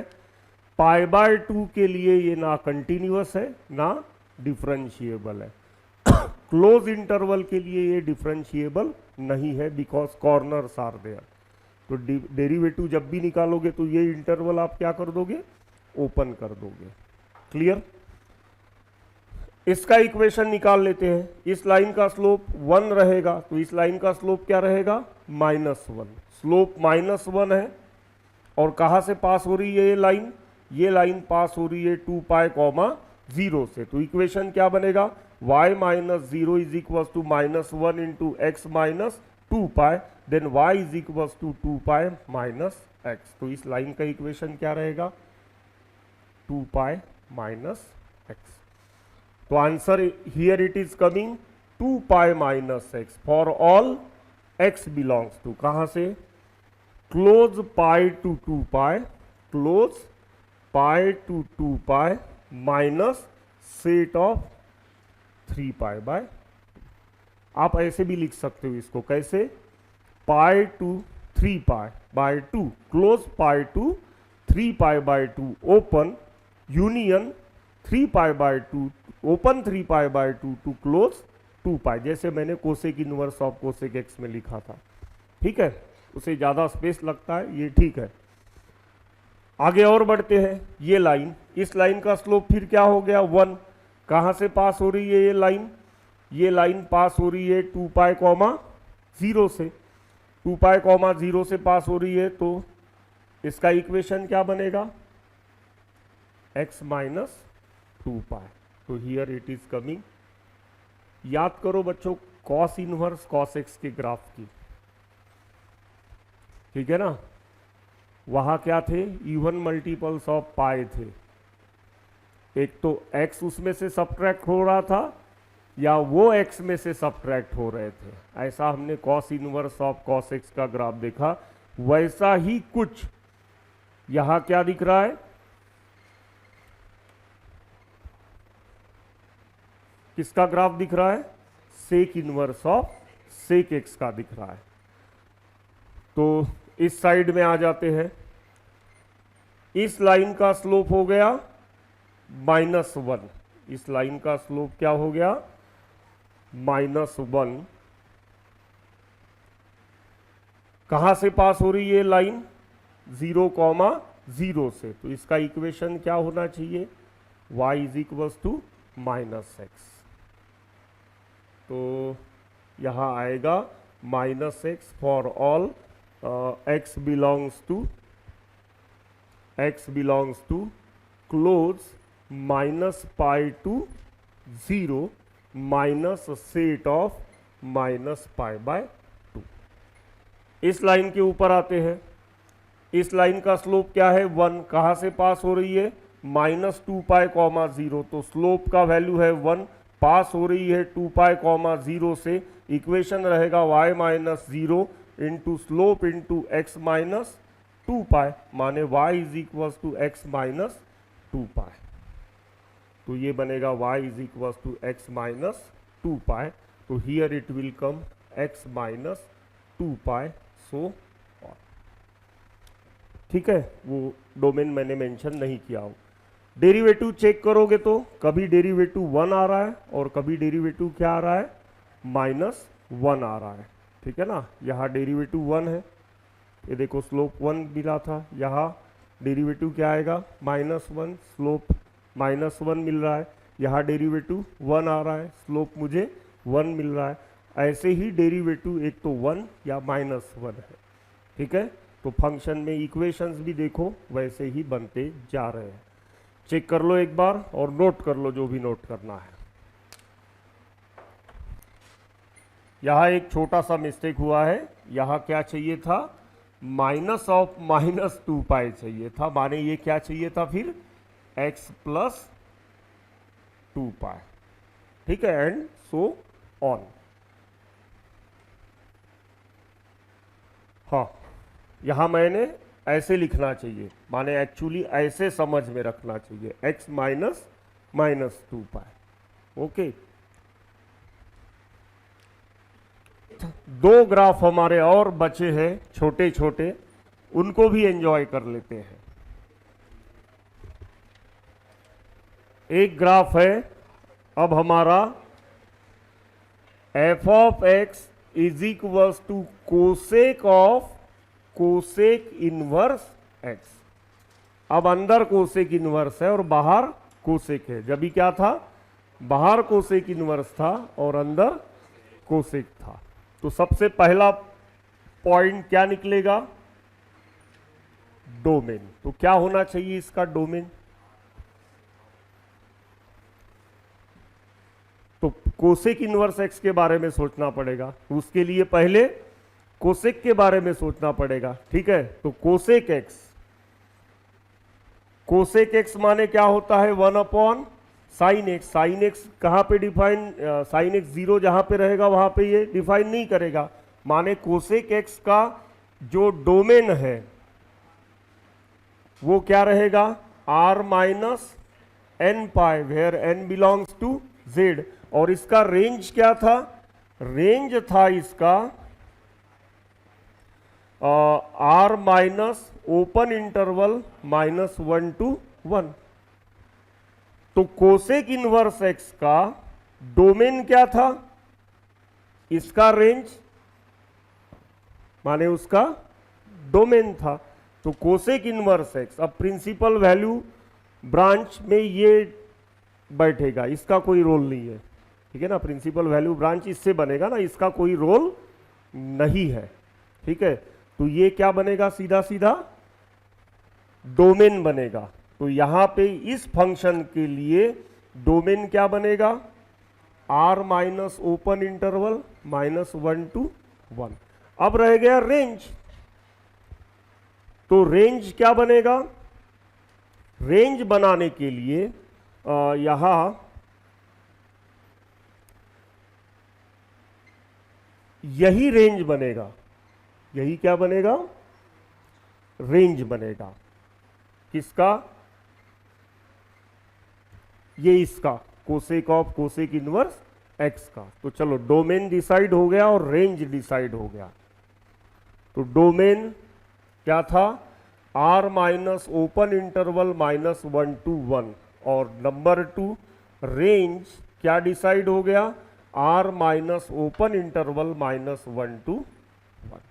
पाई by 2 के लिए ये ना कंटिन्यूअस है ना डिफरेंशिएबल है। क्लोज इंटरवल के लिए ये डिफरेंशिएबल नहीं है, बिकॉज कॉर्नर्स आर देयर। तो डेरिवेटिव जब भी निकालोगे तो ये इंटरवल आप क्या कर दोगे, ओपन कर दोगे। क्लियर। इसका इक्वेशन निकाल लेते हैं। इस लाइन का स्लोप 1 रहेगा, तो इस लाइन का स्लोप क्या रहेगा, -1। स्लोप -1 है, और कहां से पास हो रही है ये लाइन पास हो रही है 2 पाई कॉमा 0 से। तो इक्वेशन क्या बनेगा, y minus 0 is equal to -1 into x minus 2 pi, then y is equal to 2 pi minus x. तो इस लाइन का इक्वेशन क्या रहेगा, 2 पाई माइनस एक्स। तो answer here it is coming 2 pi minus x for all x belongs to, कहां से, close pi to 2 pi, close pi to 2 pi minus set of 3 pi by. आप ऐसे भी लिख सकते हो इसको, कैसे, pi to 3 pi by 2, close pi to 3 pi by 2 open, union 3 pi by 2 open 3 pi by 2 to close 2 pi, जैसे मैंने cosec inverse of cosec x में लिखा था। ठीक है, उसे ज्यादा स्पेस लगता है, ये ठीक है। आगे और बढ़ते हैं। ये लाइन, इस लाइन का स्लोप फिर क्या हो गया, 1। कहां से पास हो रही है ये लाइन पास हो रही है 2 पाई कॉमा 0 से, 2 पाई कॉमा 0 से पास हो रही है। तो इसका इक्वेशन क्या बनेगा, x माइनस 2 पाई। तो हियर इट इज कमिंग, याद करो बच्चों कॉस इनवर्स कॉस एक्स के ग्राफ की, ठीक है ना। वहां क्या थे, इवन मल्टीपल्स ऑफ पाई थे। एक तो x उसमें से सब्ट्रैक्ट हो रहा था, या वो x में से सब्ट्रैक्ट हो रहे थे। ऐसा हमने cos inverse of cos x का ग्राफ देखा। वैसा ही कुछ यहां क्या दिख रहा है, किसका ग्राफ दिख रहा है, sec inverse of sec x का दिख रहा है। तो इस साइड में आ जाते हैं। इस लाइन का स्लोप हो गया -1, इस लाइन का स्लोप क्या हो गया, -1। कहां से पास हो रही है लाइन, 0,0 से। तो इसका इक्वेशन क्या होना चाहिए, y is equals to minus x. तो यहाँ आएगा minus x for all x belongs to close minus pi to 0 minus set of minus pi by 2। इस लाइन के ऊपर आते हैं। इस लाइन का स्लोप क्या है 1, कहाँ से पास हो रही है माइनस 2 पाई कॉमा 0, तो स्लोप का वैल्यू है 1, पास हो रही है 2 पाई कॉमा 0 से, इक्वेशन रहेगा y minus 0 into slope into x minus 2 pi, माने y is equals to x minus 2 pi. तो ये बनेगा y is equals to x minus 2 pi. तो here it will come x minus 2 pi so on. ठीक है, वो domain मैंने mention नहीं किया हो। डेरिवेटिव चेक करोगे तो कभी डेरिवेटिव 1 आ रहा है और कभी डेरिवेटिव क्या आ रहा है -1 आ रहा है। ठीक है ना, यहाँ डेरिवेटिव 1 है, ये देखो स्लोप 1 मिला था, यहाँ डेरिवेटिव क्या आएगा -1, स्लोप -1 मिल रहा है, यहाँ डेरिवेटिव 1 आ रहा है, स्लोप मुझे 1 मिल रहा है। ऐसे ही डेरिवेटिव एक तो 1 या -1 है। ठीक है, तो फंक्शन में इक्वेशंस भी देखो वैसे ही बनते जा रहे हैं। चेक कर लो एक बार और नोट कर लो जो भी नोट करना है। यहाँ एक छोटा सा मिस्टेक हुआ है, यहाँ क्या चाहिए था माइनस ऑफ -2 पाई चाहिए था, माने ये क्या चाहिए था फिर x प्लस 2 पाई। ठीक है, एंड सो ऑन। हाँ, यहाँ मैंने ऐसे लिखना चाहिए, माने एक्चुअली ऐसे समझ में रखना चाहिए x माइनस -2 पाई। ओके, दो ग्राफ हमारे और बचे हैं छोटे छोटे, उनको भी एंजॉय कर लेते हैं। एक ग्राफ है अब हमारा f of x is equals to cosec of cosec inverse x। अब अंदर कोसेक इनवर्स है और बाहर कोसेक है। जब भी क्या था, बाहर कोसेक इनवर्स था और अंदर कोसेक था। तो सबसे पहला पॉइंट क्या निकलेगा डोमेन। तो क्या होना चाहिए इसका डोमेन, तो कोसेक इनवर्स एक्स के बारे में सोचना पड़ेगा। उसके लिए पहले कोसेक के बारे में सोचना पड़ेगा। ठीक है, तो कोसेक एक्स माने क्या होता है 1 upon sine x. Sine x कहाँ पे डिफाइन, साइन एक्स 0 जहां पे रहेगा वहां पे ये डिफाइन नहीं करेगा, माने कोसेक एक्स का जो डोमेन है वो क्या रहेगा r minus n pi, where n belongs to z। और इसका रेंज क्या था, रेंज था इसका r minus open interval -1 to 1। तो कोसेक इनवर्स एक्स का डोमेन क्या था, इसका रेंज माने उसका डोमेन था। तो कोसेक इनवर्स एक्स, अब प्रिंसिपल वैल्यू ब्रांच में ये बैठेगा, इसका कोई रोल नहीं है। ठीक है ना, प्रिंसिपल वैल्यू ब्रांच इससे बनेगा ना, इसका कोई रोल नहीं है। ठीक है, तो ये क्या बनेगा सीधा सीधा डोमेन बनेगा। तो यहां पे इस फंक्शन के लिए डोमेन क्या बनेगा r minus open interval -1 to 1। अब रह गया रेंज, तो रेंज क्या बनेगा, रेंज बनाने के लिए यहां यही रेंज बनेगा, यही क्या बनेगा रेंज बनेगा। किसका, ये इसका cosec of cosec inverse x का। तो चलो डोमेन डिसाइड हो गया और रेंज डिसाइड हो गया। तो डोमेन क्या था r minus open interval -1 to 1, और नंबर 2 रेंज क्या डिसाइड हो गया r minus open interval -1 to 1।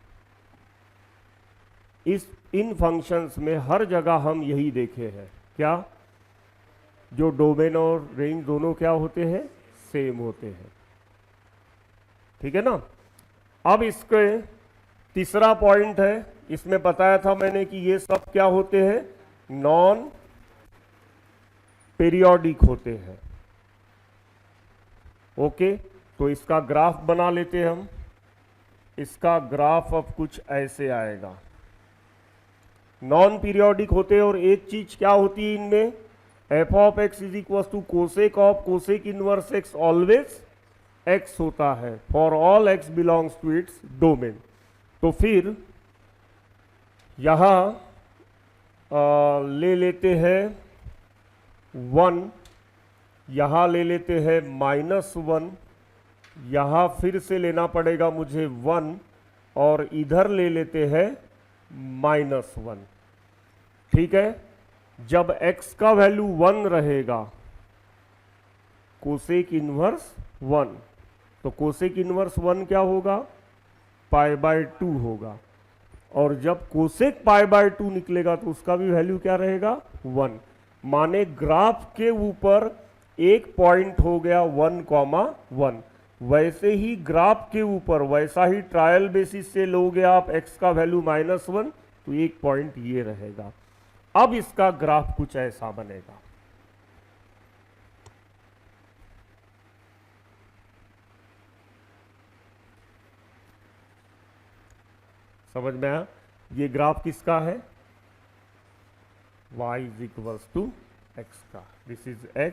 In functions में हर जगह हम यही देखे हैं, क्या जो डोमेन और रेंज दोनों क्या होते हैं, सेम होते हैं। ठीक है ना। अब इसके तीसरा पॉइंट है, इसमें बताया था मैंने कि ये सब क्या होते हैं, नॉन पीरियोडिक होते हैं। ओके, तो इसका ग्राफ बना लेते हैं हम। इसका ग्राफ अब कुछ ऐसे आएगा। नॉन पीरियोडिक होते हैं और एक चीज क्या होती है इनमें, f of x is equal to cosec of cosec inverse x always x होता है for all x belongs to its domain. तो फिर यहां ले लेते हैं 1, यहां ले लेते हैं -1, यहां फिर से लेना पड़ेगा मुझे 1 और इधर ले लेते हैं -1। ठीक है, जब x का वैल्यू 1 रहेगा, कोसेक इनवर्स 1, तो कोसेक इनवर्स 1 क्या होगा, π/2 होगा। और जब कोसेक π/2 निकलेगा तो उसका भी वैल्यू क्या रहेगा, 1। माने ग्राफ के ऊपर एक पॉइंट हो गया 1,1। वैसे ही ग्राफ के ऊपर वैसा ही ट्रायल बेसिस से लोगे आप x का वैल्यू -1, तो एक पॉइंट ये रहेगा। अब इसका ग्राफ कुछ ऐसा बनेगा। समझ में आया, ये ग्राफ किसका है, y is equals to x का। This is x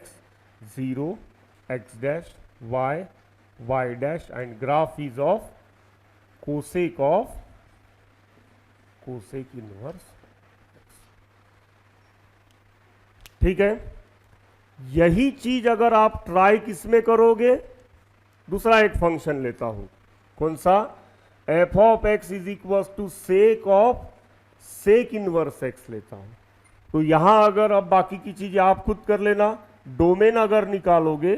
0 x dash y dash and graph is of cosec inverse. ठीक है, यही चीज अगर आप ट्राई किसमें करोगे, दूसरा एक फंक्शन लेता हूं, कौन सा, f of x is equal to sec of sec inverse x लेता हूं। तो यहां अगर अब बाकी की चीजें आप खुद कर लेना, डोमेन अगर निकालोगे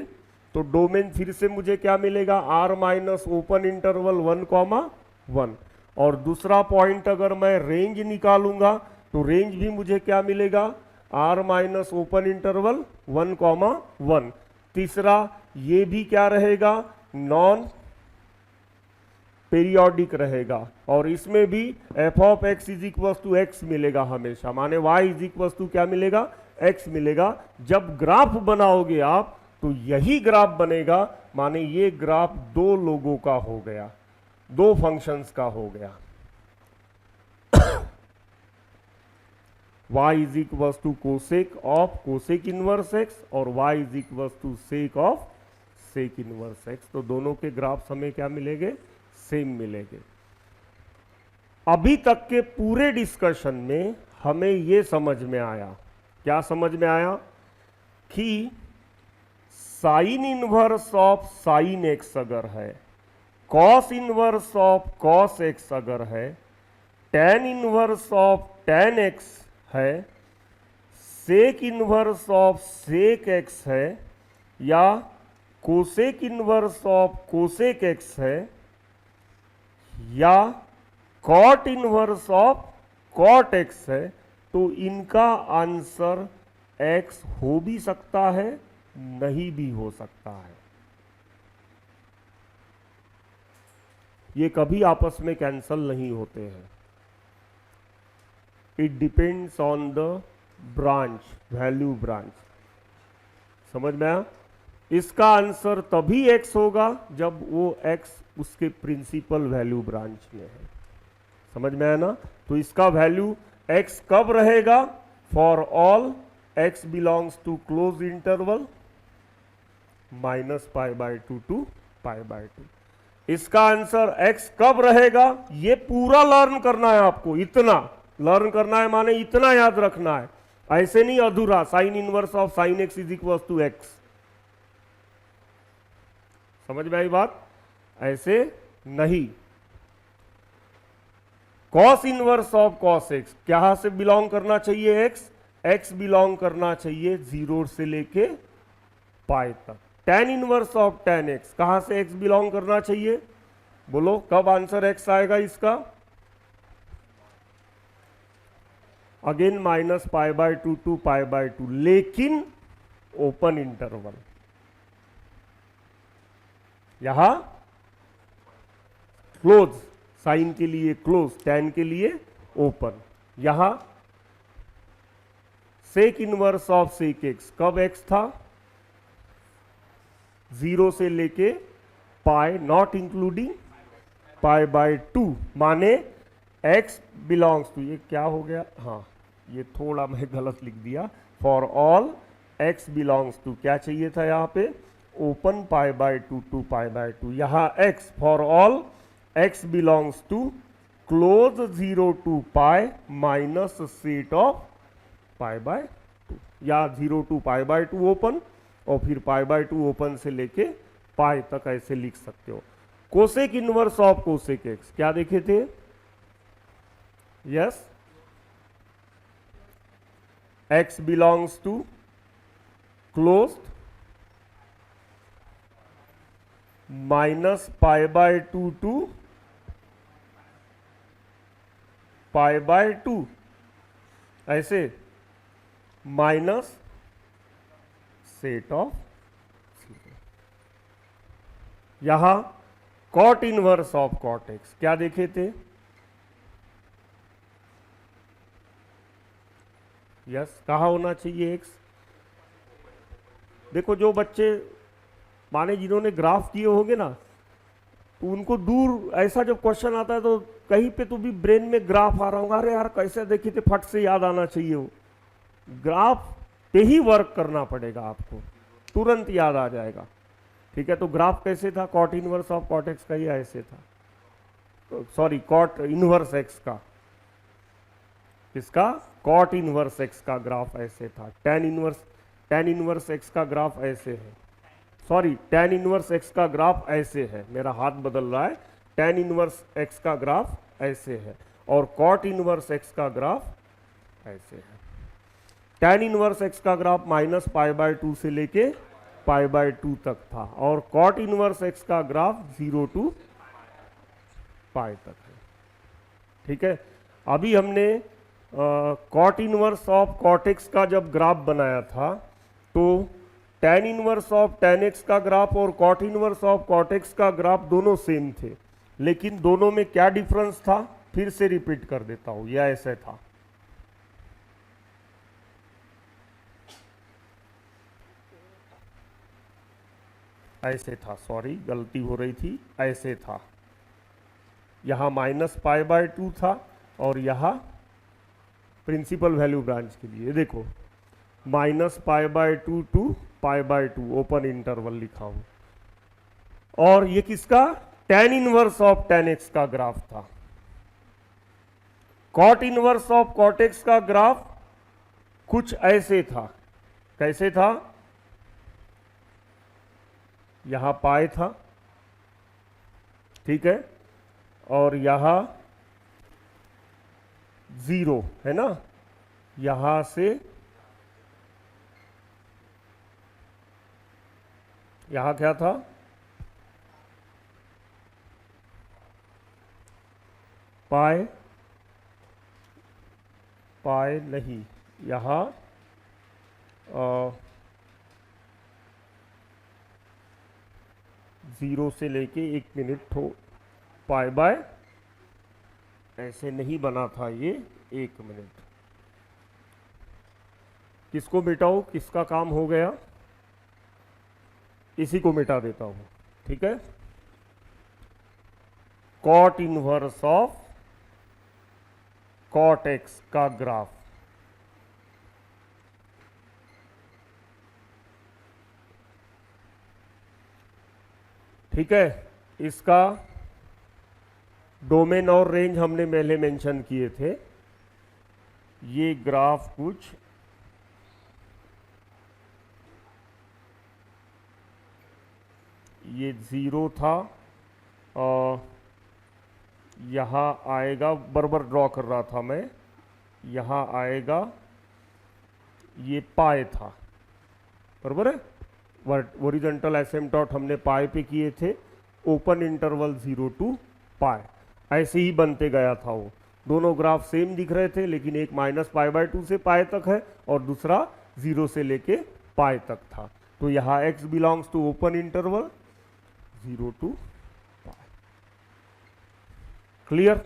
तो डोमेन फिर से मुझे क्या मिलेगा, आर माइनस ओपन इंटरवल 1,1। और दूसरा पॉइंट अगर मैं रेंज निकालूंगा तो रेंज भी मुझे क्या मिलेगा, आर माइनस ओपन इंटरवल 1,1। तीसरा ये भी क्या रहेगा, नॉन पीरियोडिक रहेगा। और इसमें भी f of x is equal to x मिलेगा हमेशा, माने y इज इक्वल टू क्या मिलेगा, x मिलेगा। जब ग्राफ बनाओगे आप तो यही ग्राफ बनेगा, माने ये ग्राफ दो लोगों का हो गया, दो फंक्शंस का हो गया। y is equal to cosec of cosec inverse x और y is equal to sec of sec inverse x. तो दोनों के ग्राफ्स हमें क्या मिलेंगे, सेम मिलेंगे। अभी तक के पूरे डिस्कशन में हमें यह समझ में आया, क्या समझ में आया, कि sine inverse of sine x अगर है, cos inverse of cos x अगर है, tan inverse of tan x है, sec inverse of sec x है, या cosec inverse of cosec x है, या cot inverse of cot x है, तो इनका आंसर एक्स हो भी सकता है, नहीं भी हो सकता है। ये कभी आपस में कैंसल नहीं होते हैं। It depends on the branch, value branch. समझ में आया, इसका आंसर तभी x होगा जब वो x उसके प्रिंसिपल वैल्यू ब्रांच में है। समझ में आया ना, तो इसका वैल्यू x कब रहेगा, for all x belongs to close interval -π/2 to π/2। इसका आंसर x कब रहेगा, ये पूरा लर्न करना है आपको, इतना लर्न करना है, माने इतना याद रखना है, ऐसे नहीं अधूरा sine inverse of sine x is equal to x. समझ में आई बात, ऐसे नहीं। Cos inverse of cos x क्या से बिलोंग करना चाहिए, एक्स बिलोंग करना चाहिए 0 से लेके पाई तक। Tan inverse of tan x कहां से एक्स बिलोंग करना चाहिए, बोलो कब आंसर एक्स आएगा इसका, अगेन -π/2 टू π/2, लेकिन ओपन इंटरवल, यहां क्लोज साइन के लिए क्लोज, tan के लिए ओपन, यहां sec inverse of sec x, कब x था 0 से लेके pi not including pi by 2, माने x बिलोंग्स टू, ये क्या हो गया, हाँ ये थोड़ा मैं गलत लिख दिया, for all x belongs to, क्या चाहिए था यहाँ पे open pi by 2 to pi by 2, यहाँ x for all x belongs to close 0 to pi minus set of pi by 2, या 0 टू पाई बाय 2 ओपन और फिर पाई बाय 2 ओपन से लेके पाई तक ऐसे लिख सकते हो। Cosec inverse of cosec x क्या देखे थे, yes x belongs to closed minus pi by 2 to pi by 2, ऐसे माइनस सेट ऑफ, यहां cot inverse of cot x क्या देखे थे, यस कहा होना चाहिए एक्स, देखो जो बच्चे माने जिन्होंने ग्राफ किए होंगे ना, तो उनको दूर ऐसा जब क्वेश्चन आता है तो कहीं पे तो भी ब्रेन में ग्राफ आ रहा होगा, अरे यार कैसे देखे थे, फट से याद आना चाहिए, वो ग्राफ पे ही वर्क करना पड़ेगा आपको, तुरंत याद आ जाएगा। ठीक है, तो ग्राफ कैसे था, cot inverse of cot x का ही ऐसे था, सॉरी कॉट इनवर्स एक्स का, इसका कॉट इनवर्स एक्स का ग्राफ ऐसे था, टेन इनवर्स एक्स का ग्राफ ऐसे है, सॉरी टेन इनवर्स एक्स का ग्राफ ऐसे है, मेरा हाथ बदल रहा है, टेन इनवर्स एक्स का ग्राफ ऐसे है और कॉट इनवर्स एक्स का ग्राफ ऐसे है। टेन इनवर्स एक्स का ग्राफ माइनस पाई बाय 2 से लेके पाई बाय 2 तक था और कॉट इनवर्स एक्स का ग्राफ 0 टू पाई तक है। ठीक है, अभी हमने cot inverse of cot x का जब ग्राफ बनाया था तो tan inverse of tan x का ग्राफ और cot inverse of cot x का ग्राफ दोनों सेम थे, लेकिन दोनों में क्या डिफरेंस था, फिर से रिपीट कर देता हूं, यह ऐसे था, ऐसे था, सॉरी गलती हो रही थी, ऐसे था, यहां माइनस पाई बाय 2 था और यहां प्रिंसिपल वैल्यू ब्रांच के लिए देखो minus pi by 2 to pi by 2 open interval लिखा हूं, और ये किसका tan inverse of tan x का ग्राफ था। Cot inverse of cot x का ग्राफ कुछ ऐसे था, कैसे था, यहां पाई था, ठीक है, और यहां 0 है ना, यहां से यहां क्या था, पाई पाई नहीं, यहां 0 से लेके 1 मिनट हो पाई बाय, ऐसे नहीं बना था ये, 1 मिनट, किसको मिटाओ, किसका काम हो गया, इसी को मिटा देता हूं। ठीक है, cot inverse of cot x का ग्राफ, ठीक है, इसका डोमेन और रेंज हमने पहले मेंशन किए थे, ये ग्राफ कुछ ये 0 था और यहाँ आएगा, बराबर ड्रॉ कर रहा था मैं, यहाँ आएगा, ये पाई था, बराबर है, ओरिजेंटल एसिम्पटोट हमने पाई पे किए थे, ओपन इंटरवल 0 टू पाई, ऐसे ही बनते गया था वो, दोनों ग्राफ सेम दिख रहे थे, लेकिन एक माइनस पाई बाय 2 से पाई तक है और दूसरा 0 से लेके पाई तक था। तो यहाँ x belongs to open interval 0 to pi. Clear?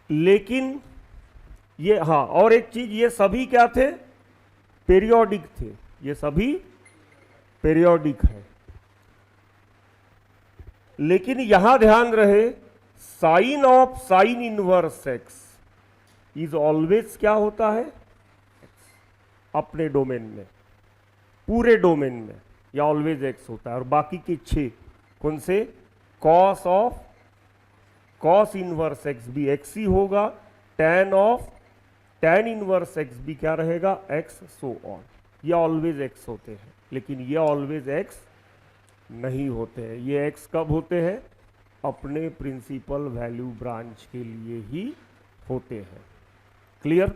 लेकिन ये, हाँ, और एक चीज, ये सभी क्या थे? पीरियोडिक थे, ये सभी पीरियोडिक है। लेकिन यहां ध्यान रहे, sine of sine inverse x is always क्या होता है? अपने डोमेन में, पूरे डोमेन में या ऑलवेज एक्स होता है। और बाकी के 6 कौन से? Cos of cos inverse x भी एक्स ही होगा, tan of tan inverse x भी क्या रहेगा? X, so on. ये ऑलवेज एक्स होते हैं, लेकिन ये ऑलवेज एक्स नहीं होते हैं। ये एक्स कब होते हैं? अपने प्रिंसिपल वैल्यू ब्रांच के लिए ही होते हैं। क्लियर?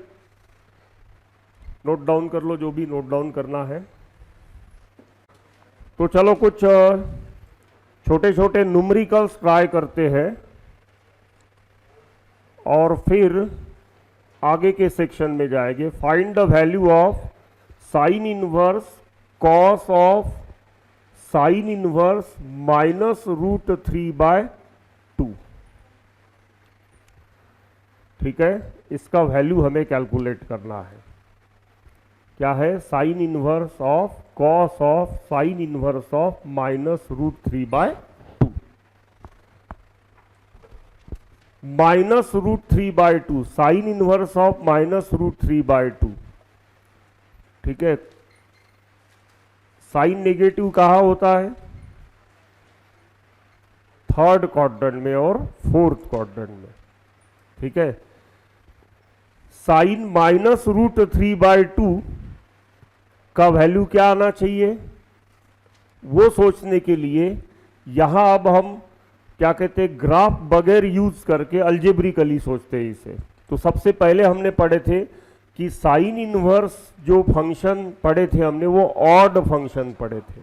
नोट डाउन कर लो जो भी नोट डाउन करना है। तो चलो कुछ छोटे छोटे न्यूमेरिकल्स ट्राई करते हैं और फिर आगे के सेक्शन में जाएंगे। Find the value of sine inverse cos of sine inverse -√3/2। ठीक है, इसका वैल्यू हमें कैलकुलेट करना है। क्या है? Sign inverse of cos of sine inverse of -√3/2। -√3/2, sign inverse of -√3/2। ठीक है, साइन नेगेटिव कहाँ होता है? थर्ड क्वाड्रेंट में और फोर्थ क्वाड्रेंट में। ठीक है, साइन -√3/2 का वैल्यू क्या आना चाहिए, वो सोचने के लिए यहां अब हम क्या कहते हैं, ग्राफ बगैर यूज करके अल्जेब्रिकली सोचते हैं इसे। तो सबसे पहले हमने पढ़े थे कि साइन इनवर्स जो फंक्शन पढ़े थे हमने, वो ऑड फंक्शन पढ़े थे।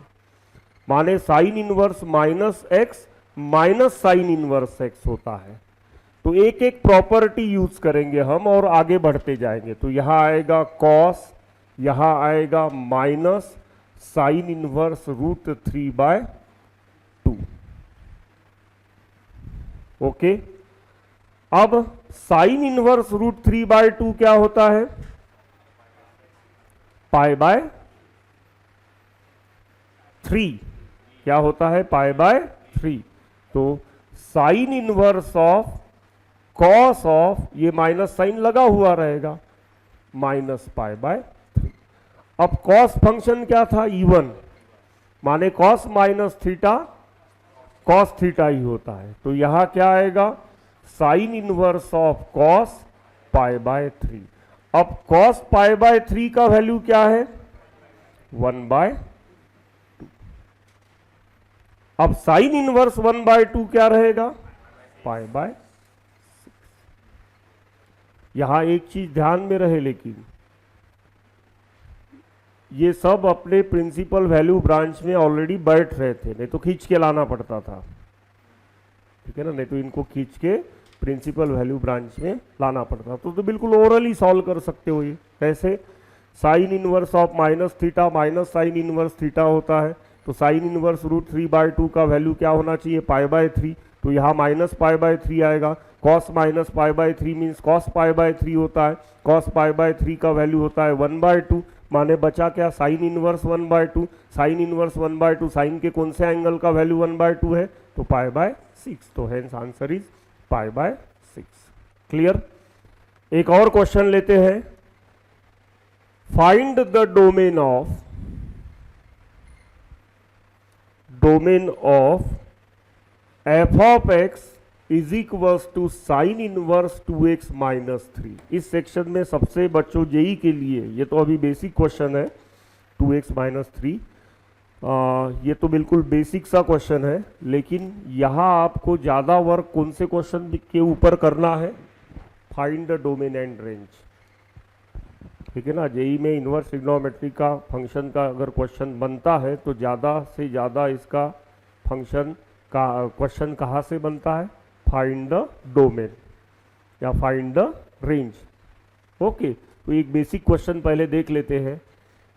माने sign inverse -x minus sign inverse x होता है। तो एक एक प्रॉपर्टी यूज करेंगे हम और आगे बढ़ते जाएंगे। तो यहां आएगा कॉस, यहां आएगा माइनस साइन इनवर्स √3/2। ओके, अब साइन इनवर्स √3/2 क्या होता है? π/3। क्या होता है? π/3। तो sign inverse of cos of, ये माइनस साइन लगा हुआ रहेगा, -π/3। अब कॉस फंक्शन क्या था? इवन, माने cos minus theta cos theta ही होता है। तो यहां क्या आएगा? Sine inverse of cos π/3। अब कॉस π/3 का वैल्यू क्या है? 1/2। अब साइन इनवर्स 1/2 क्या रहेगा? π/6। यहां एक चीज ध्यान में रहे, लेकिन ये सब अपने प्रिंसिपल वैल्यू ब्रांच में ऑलरेडी बैठ रहे थे, नहीं तो खींच के लाना पड़ता था। ठीक है ना, नहीं तो इनको खींच के प्रिंसिपल वैल्यू ब्रांच में लाना पड़ता। तो बिल्कुल ओरली सॉल्व कर सकते हो ये। कैसे? Sign inverse of minus theta minus sine inverse theta होता है। तो साइन इनवर्स √3/2 का वैल्यू क्या होना चाहिए? π/3। तो यहाँ -π/3 आएगा। कॉस माइनस π/3 मीन्स कॉस π/3 होता है। कॉस π/3 का वैल्यू होता है 1/2। माने बचा क्या? Sine inverse 1/2। Sine inverse 1/2, sine के कौन से एंगल का वैल्यू 1/2 है? तो π/6। तो हेंस आंसर इज π/6। क्लियर? एक और क्वेश्चन लेते हैं। Find the domain of f of x is equals to sine inverse 2x - 3। इस सेक्शन में सबसे बच्चों जेई के लिए ये तो अभी बेसिक क्वेश्चन है, 2x - 3। ये तो बिल्कुल बेसिक सा क्वेश्चन है, लेकिन यहाँ आपको ज़्यादा वर्क कौन से क्वेश्चन के ऊपर करना है? Find the domain and range. ठीक है ना, जेई में इन्वर्स ट्रिग्नोमेट्री का फंक्शन का अगर क्वेश्चन बनता है तो ज़्यादा से ज़्यादा इसका फंक्शन का क्वेश्चन कहाँ से बनता है? फाइंड द डोमेन या फाइंड द रेंज। ओके, तो तो एक बेसिक क्वेश्चन पहले देख लेते हैं।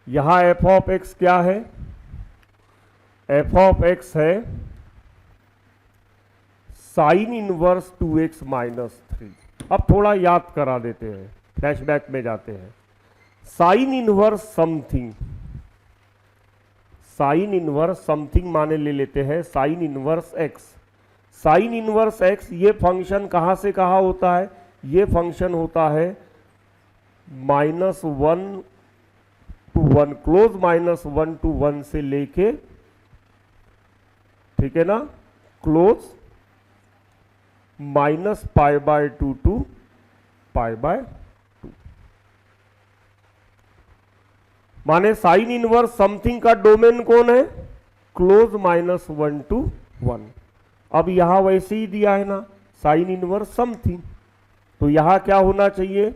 यहां एफ ऑफ एक्स क्या है? एफ ऑफ एक्स है साइन इनवर्स 2x माइनस 3। अब थोड़ा याद करा देते हैं, फ्लैशबैक में जाते हैं। Sign inverse something, sign inverse something माने ले लेते हैं sign inverse x. Sign inverse x ये फंक्शन कहां से कहां होता है? ये फंक्शन होता है -1 to 1, क्लोज -1 to 1 से लेके, ठीक है ना, क्लोज -π/2 to π/2। माने साइन इनवर्स समथिंग का डोमेन कौन है? Close -1 to 1। अब यहां वैसे ही दिया है ना, साइन इनवर्स समथिंग, तो यहां क्या होना चाहिए?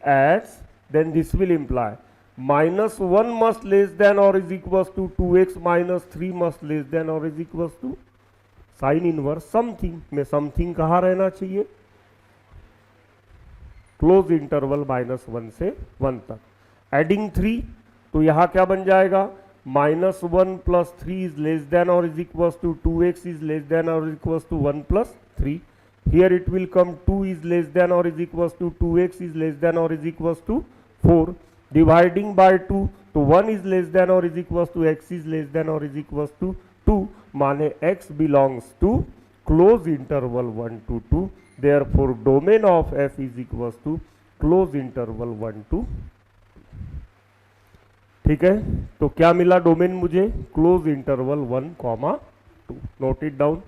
As then this will imply -1 must less than और is equal to 2x minus 3 must less than और is equal to sine inverse something में समथिंग कहां रहना चाहिए? क्लोज इंटरवल -1 से 1 तक। एडिंग 3, तो यहां क्या बन जाएगा? -1 + 3 इज लेस देन और is equal to 2x is less than और is equal to 1 + 3। Here it will come 2 is less than और is equal to 2x is less than और is equal to 4। Dividing by 2, तो 1 is less than और is equal to x is less than और is equal to 2, माने x belongs to close interval 1 to 2। Therefore domain of f is equal to close interval 1 to 2। ठीक है, तो क्या मिला domain मुझे? Close interval 1, 2। Note it down.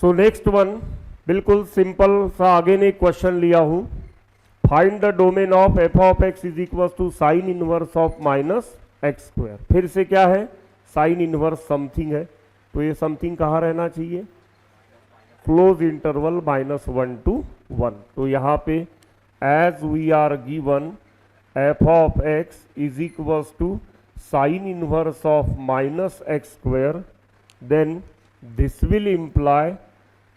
So next one, बिल्कुल simple सा अगेन एक क्वेश्चन लिया हूं। Find the domain of f of x is equal to sine inverse of -x²। फिर से क्या है? साइन इनवर्स समथिंग है, तो ये समथिंग कहाँ रहना चाहिए? Close interval -1 to 1। तो यहाँ पे as we are given F of x is equal to sine inverse of -x², then this will imply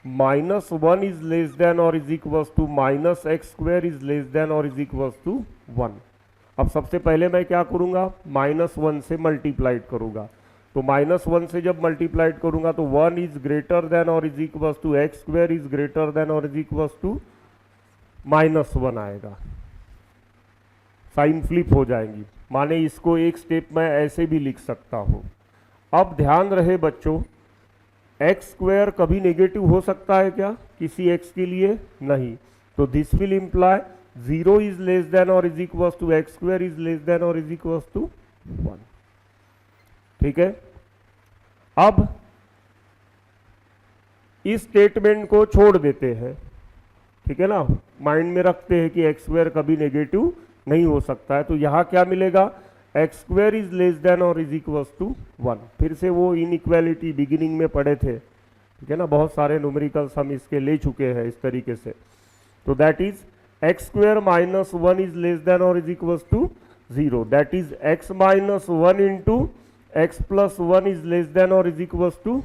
-1 is less than और is equal to -x² is less than और is equal to 1। अब सबसे पहले मैं क्या करूंगा? -1 से multiplied करूंगा, तो -1 से जब मल्टीप्लाइड करूंगा तो 1 इज ग्रेटर देन और is equal to x² is greater than और इज इक्वल टू -1 आएगा। साइन फ्लिप हो जाएंगी, माने इसको एक स्टेप में ऐसे भी लिख सकता हूं। अब ध्यान रहे बच्चों, x² कभी नेगेटिव हो सकता है क्या किसी x के लिए? नहीं। तो this will imply 0 is less than और is equal to x² is less than और इज इक्वल टू 1। ठीक है, अब इस स्टेटमेंट को छोड़ देते हैं, ठीक है ना, माइंड में रखते हैं कि x² कभी नेगेटिव नहीं हो सकता है। तो यहां क्या मिलेगा? x² इज लेस देन और इज इक्वल टू 1। फिर से वो इनइक्वालिटी बिगिनिंग में पढ़े थे, ठीक है ना, बहुत सारे न्यूमेरिकल्स हम इसके ले चुके हैं इस तरीके से। तो that is x² - 1 is less than और is equal to 0, that is x - 1 into x + 1 is less than और इज इक्वल टू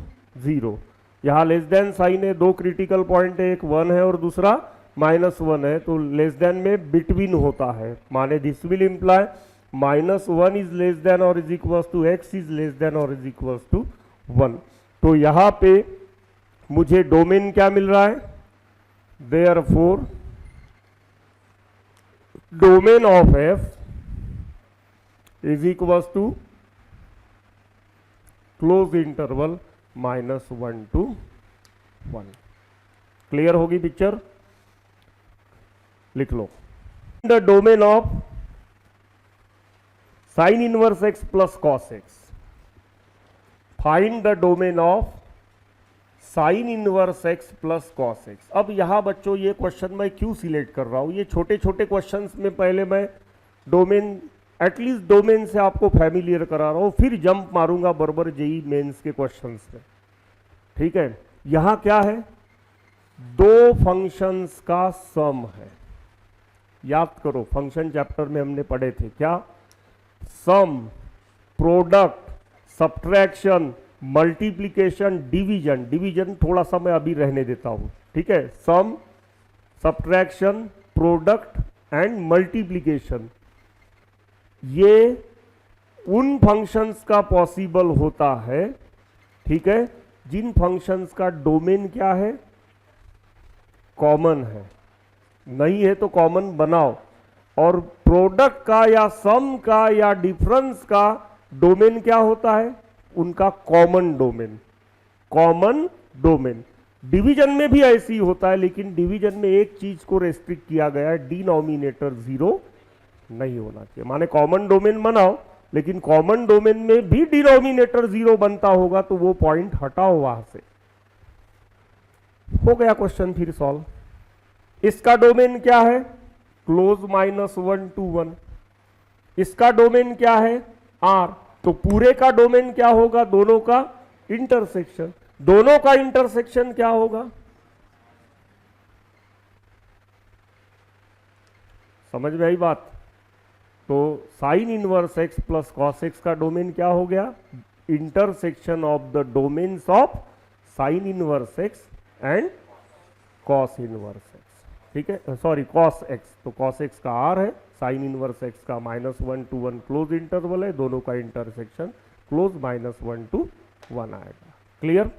0। यहाँ लेस देन साइन है, दो क्रिटिकल पॉइंट है, एक 1 है और दूसरा -1 है, तो लेस देन में बिटवीन होता है, माने this will imply -1 is less than और is equal to x is less than और इज इक्वल टू 1। तो यहां पे मुझे डोमेन क्या मिल रहा है? Therefore domain of f is equal to close interval -1 to 1। Clear होगी पिक्चर? लिख लो। The domain of sine inverse x plus cos x। Find the domain of sine inverse x plus cos x। अब यहां बच्चों ये question मैं क्यों select कर रहा हूं? ये छोटे छोटे क्वेश्चंस में पहले मैं डोमेन, एटलीस्ट डोमेन से आपको फैमिलियर करा रहा हूं, फिर जंप मारूंगा बराबर जेई मेंस के क्वेश्चंस में। ठीक है, यहां क्या है? दो फंक्शंस का सम है। याद करो, फंक्शन चैप्टर में हमने पढ़े थे क्या? Sum, product, subtraction, multiplication, division. Division थोड़ा सा मैं अभी रहने देता हूं, ठीक है। Sum, subtraction, product and multiplication, ये उन फंक्शंस का पॉसिबल होता है, ठीक है, जिन फंक्शंस का डोमेन क्या है, कॉमन है। नहीं है तो कॉमन बनाओ। और प्रोडक्ट का या सम का या डिफरेंस का डोमेन क्या होता है, उनका common domain, common domain. Division में भी ऐसी होता है, लेकिन डिवीजन में एक चीज को रेस्ट्रिक्ट किया गया है, डिनोमिनेटर जीरो नहीं होना चाहिए। माने कॉमन डोमेन बनाओ, लेकिन कॉमन डोमेन में भी डिनोमिनेटर जीरो बनता होगा तो वो पॉइंट हटाओ वहां से। हो गया क्वेश्चन फिर सॉल्व। इसका डोमेन क्या है, क्लोज -1 to 1। इसका डोमेन क्या है, R। तो पूरे का डोमेन क्या होगा, दोनों का इंटरसेक्शन। दोनों का इंटरसेक्शन क्या होगा, समझ में आई बात। तो sign inverse x plus cos x का डोमेन क्या हो गया, intersection of the domains of sine inverse x and cos inverse x, ठीक है, सॉरी कॉस x। तो कॉस x का R है, साइन इनवर्स x का -1 to 1 क्लोज इंटरवल है, दोनों का इंटरसेक्शन क्लोज -1 to 1 आएगा। क्लियर।